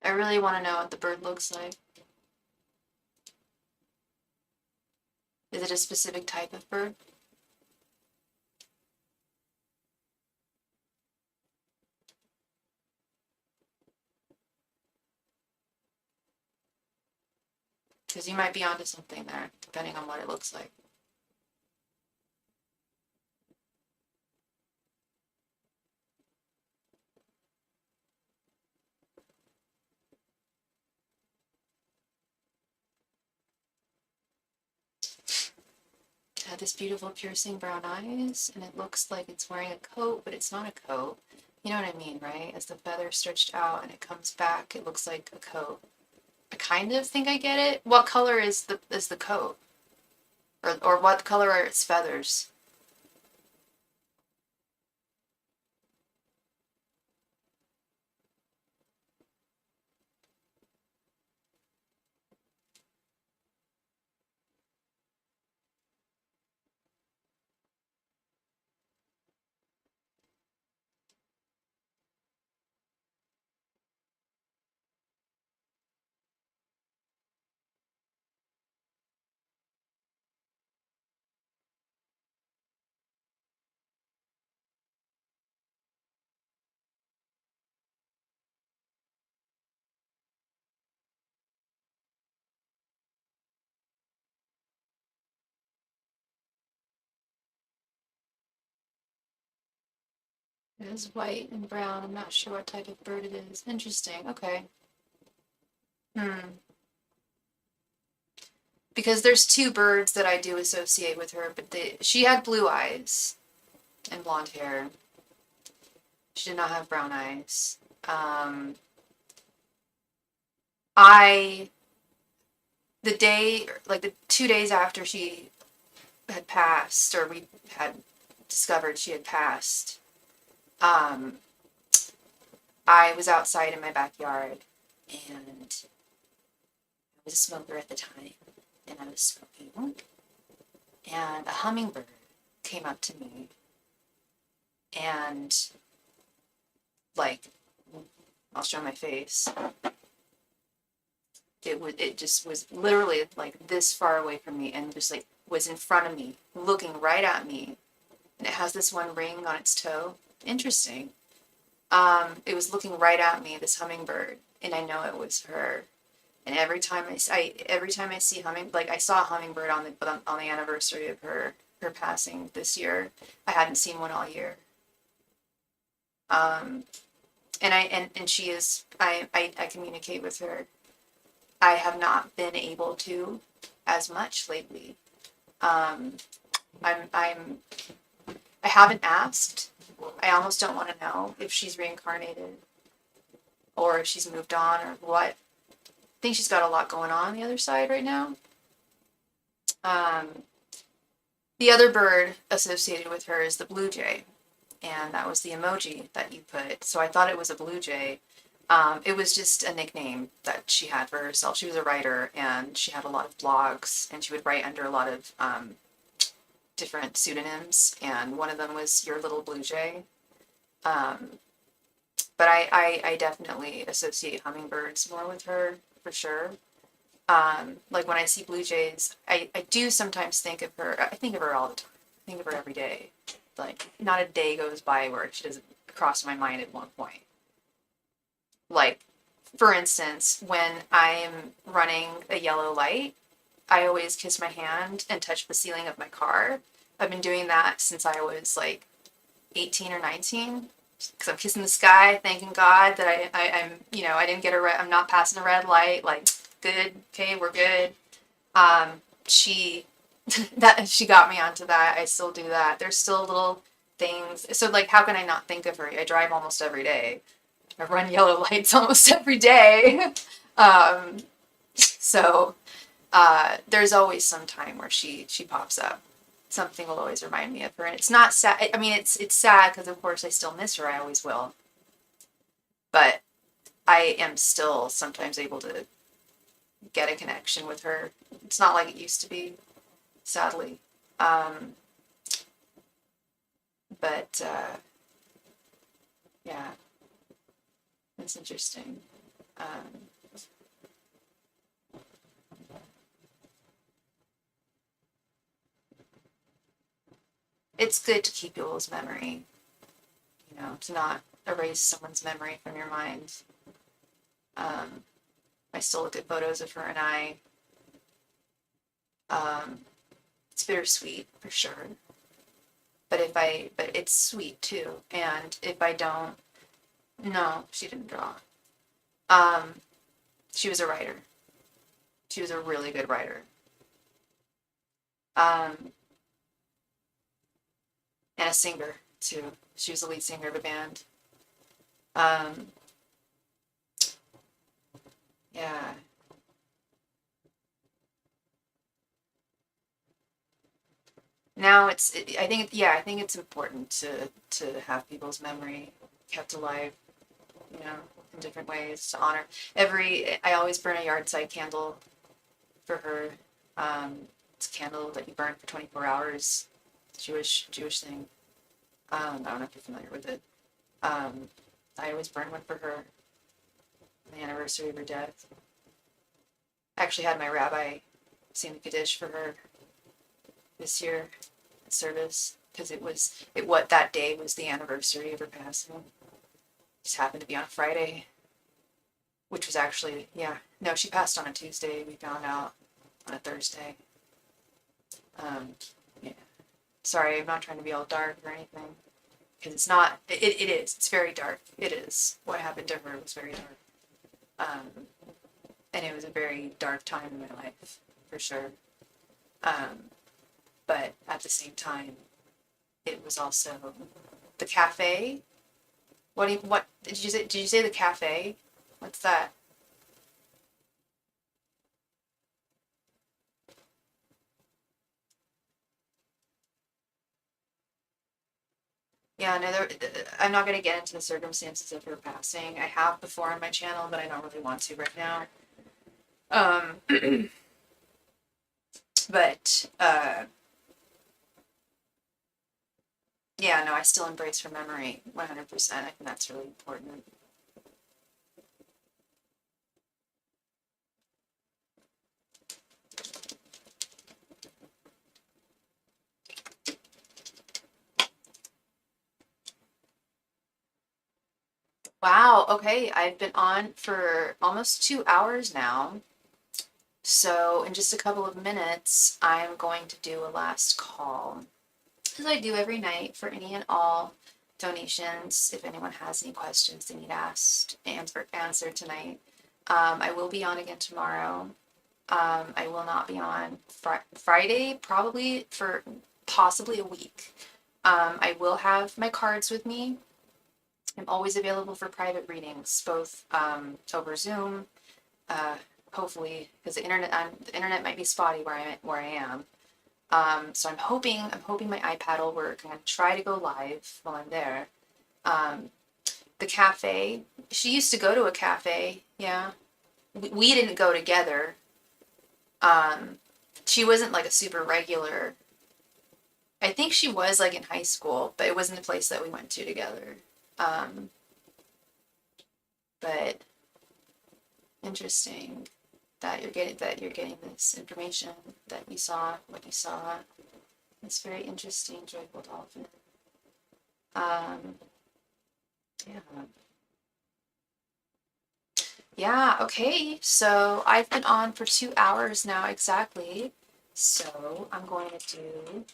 I really want to know what the bird looks like. Is it a specific type of bird? Because you might be onto something there, depending on what it looks like. It had this beautiful piercing brown eyes, and it looks like it's wearing a coat, but it's not a coat. You know what I mean, right? As the feather stretched out and it comes back, it looks like a coat. I kind of think I get it. What color is the coat? Or what color are its feathers? It is white and brown. I'm not sure what type of bird it is. Interesting. Okay. Hmm. Because there's two birds that I do associate with her, but she had blue eyes and blonde hair. She did not have brown eyes. Um, I the day like the 2 days after she had passed, or we had discovered she had passed, um, I was outside in my backyard and was a smoker at the time, and I was smoking, and a hummingbird came up to me and, like, I'll show my face. It just was literally like this far away from me and just like was in front of me, looking right at me. And it has this one ring on its toe. Interesting. It was looking right at me, this hummingbird, and I know it was her. And every time I see like I saw a hummingbird on the anniversary of her passing this year. I hadn't seen one all year. Um, and she is I communicate with her. I have not been able to as much lately. Um, I haven't asked. I almost don't want to know if she's reincarnated or if she's moved on or what. I think she's got a lot going on the other side right now. The other bird associated with her is the blue jay, and that was the emoji that you put. So I thought it was a blue jay. It was just a nickname that she had for herself. She was a writer, and she had a lot of blogs, and she would write under a lot of different pseudonyms, and one of them was Your Little Blue Jay. But I definitely associate hummingbirds more with her, for sure. Like when I see blue jays, I do sometimes think of her. I think of her all the time. I think of her every day. Like, not a day goes by where she doesn't cross my mind at one point. Like, for instance, when I'm running a yellow light, I always kiss my hand and touch the ceiling of my car. I've been doing that since I was like 18 or 19. Because I'm kissing the sky, thanking God that I'm, I didn't get I'm not passing a red light. Like, good, okay, we're good. She got me onto that. I still do that. There's still little things. So, like, how can I not think of her? I drive almost every day. I run yellow lights almost every day. So there's always some time where she pops up. Something will always remind me of her, and it's not sad. I mean, it's sad because of course I still miss her. I always will, but I am still sometimes able to get a connection with her. It's not like it used to be, sadly. But yeah, it's interesting. It's good to keep people's memory, to not erase someone's memory from your mind. I still look at photos of her and I. It's bittersweet for sure. But it's sweet too. And if I don't, no, she didn't draw. She was a writer. She was a really good writer. And a singer too. She was the lead singer of a band. Yeah. Now I think it's important to have people's memory kept alive, in different ways to honor. I always burn a yard side candle for her. It's a candle that you burn for 24 hours. Jewish thing. I don't know if you're familiar with it. I always burn one for her on the anniversary of her death. I actually had my rabbi sing the Kaddish for her this year at service because that day was the anniversary of her passing. It just happened to be on a Friday, which was actually, no, she passed on a Tuesday. We found out on a Thursday. Yeah. Sorry, I'm not trying to be all dark or anything. Because it's not, it is. It's very dark. It is. What happened to her was very dark. And it was a very dark time in my life, for sure. But at the same time, it was also the cafe. What did you say? Did you say the cafe? What's that? Yeah, no, I'm not going to get into the circumstances of her passing. I have before on my channel, but I don't really want to right now. But yeah, no, I still embrace her memory 100%. I think that's really important. Wow, okay, I've been on for almost 2 hours now. So in just a couple of minutes, I'm going to do a last call, as I do every night for any and all donations. If anyone has any questions they need asked, answered tonight. I will be on again tomorrow. I will not be on Friday, probably for possibly a week. I will have my cards with me. I'm always available for private readings, both over Zoom, uh, hopefully, because the internet might be spotty where I am. So I'm hoping my iPad will work. I'm gonna try to go live while I'm there. The cafe. She used to go to a cafe. Yeah, we didn't go together. She wasn't like a super regular. I think she was like in high school, but it wasn't a place that we went to together. Um, but interesting that you're getting this information that you saw what you saw. It's very interesting, Joyful Dolphin. Um, yeah. Yeah, okay. So I've been on for 2 hours now exactly. So I'm going to do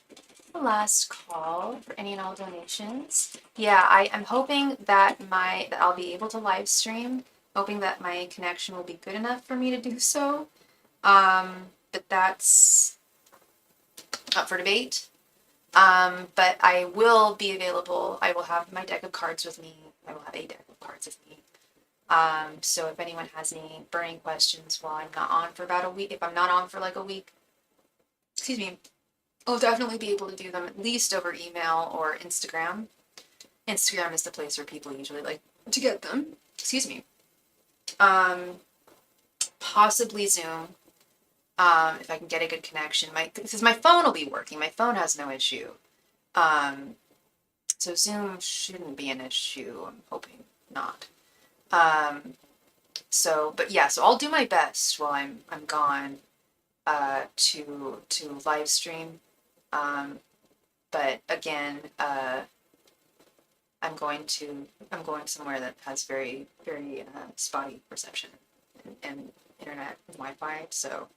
the last call for any and all donations. Yeah, I'm hoping that I'll be able to live stream, hoping that my connection will be good enough for me to do so. But that's up for debate. But I will be available. I will have my deck of cards with me. I will have a deck of cards with me. So if anyone has any burning questions while I'm not on for about a week, if I'm not on for like a week, excuse me, I'll definitely be able to do them at least over email or Instagram. Instagram is the place where people usually like to get them. Excuse me. Possibly Zoom. If I can get a good connection, because my phone will be working. My phone has no issue. So Zoom shouldn't be an issue. I'm hoping not. But yeah, so I'll do my best while I'm gone to live stream. But again, I'm going somewhere that has very very spotty reception and internet and Wi-Fi. So,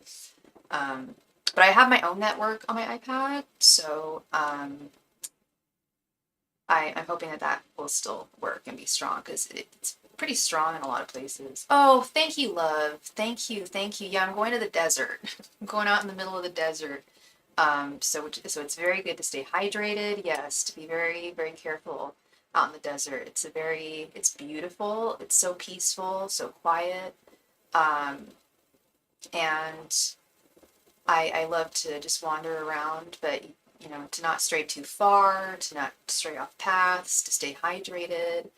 but I have my own network on my iPad, so I'm hoping that will still work and be strong because it's pretty strong in a lot of places. Oh, thank you, love. Thank you, thank you. Yeah, I'm going to the desert. I'm going out in the middle of the desert. So it's very good to stay hydrated. Yes, to be very, very careful out in the desert. It's beautiful. It's so peaceful, so quiet. And I love to just wander around, but to not stray too far, to not stray off paths, to stay hydrated.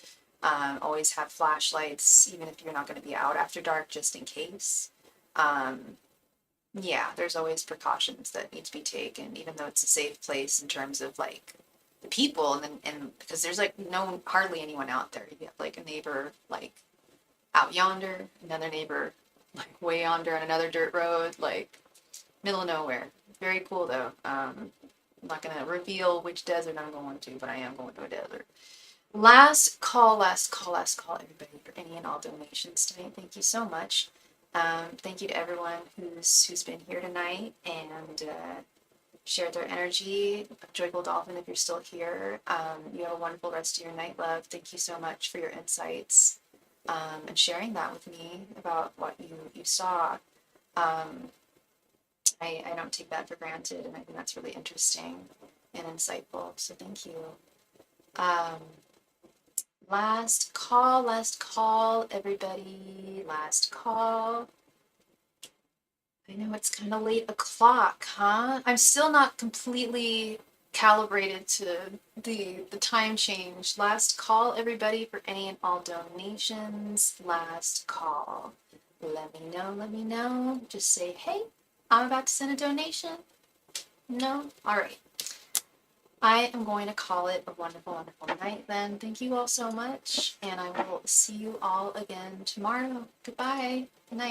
Always have flashlights, even if you're not going to be out after dark, just in case. Yeah, there's always precautions that need to be taken, even though it's a safe place in terms of like the people, and because there's like hardly anyone out there. You have like a neighbor like out yonder, another neighbor like way yonder on another dirt road, like middle of nowhere. Very cool though. I'm not gonna reveal which desert I'm going to, but I am going to a desert. Last call, everybody, for any and all donations tonight. Thank you so much. Thank you to everyone who's been here tonight and shared their energy. Joyful Dolphin, if you're still here, you have a wonderful rest of your night, love. Thank you so much for your insights and sharing that with me about what you saw. I don't take that for granted, and I think that's really interesting and insightful. So thank you. Last call, everybody. Last call. I know it's kind of late o'clock, huh? I'm still not completely calibrated to the time change. Last call, everybody, for any and all donations. Last call. let me know, let me know. Just say, hey, I'm about to send a donation. No? Alright. I am going to call it a wonderful, wonderful night then. Thank you all so much, and I will see you all again tomorrow. Goodbye. Good night.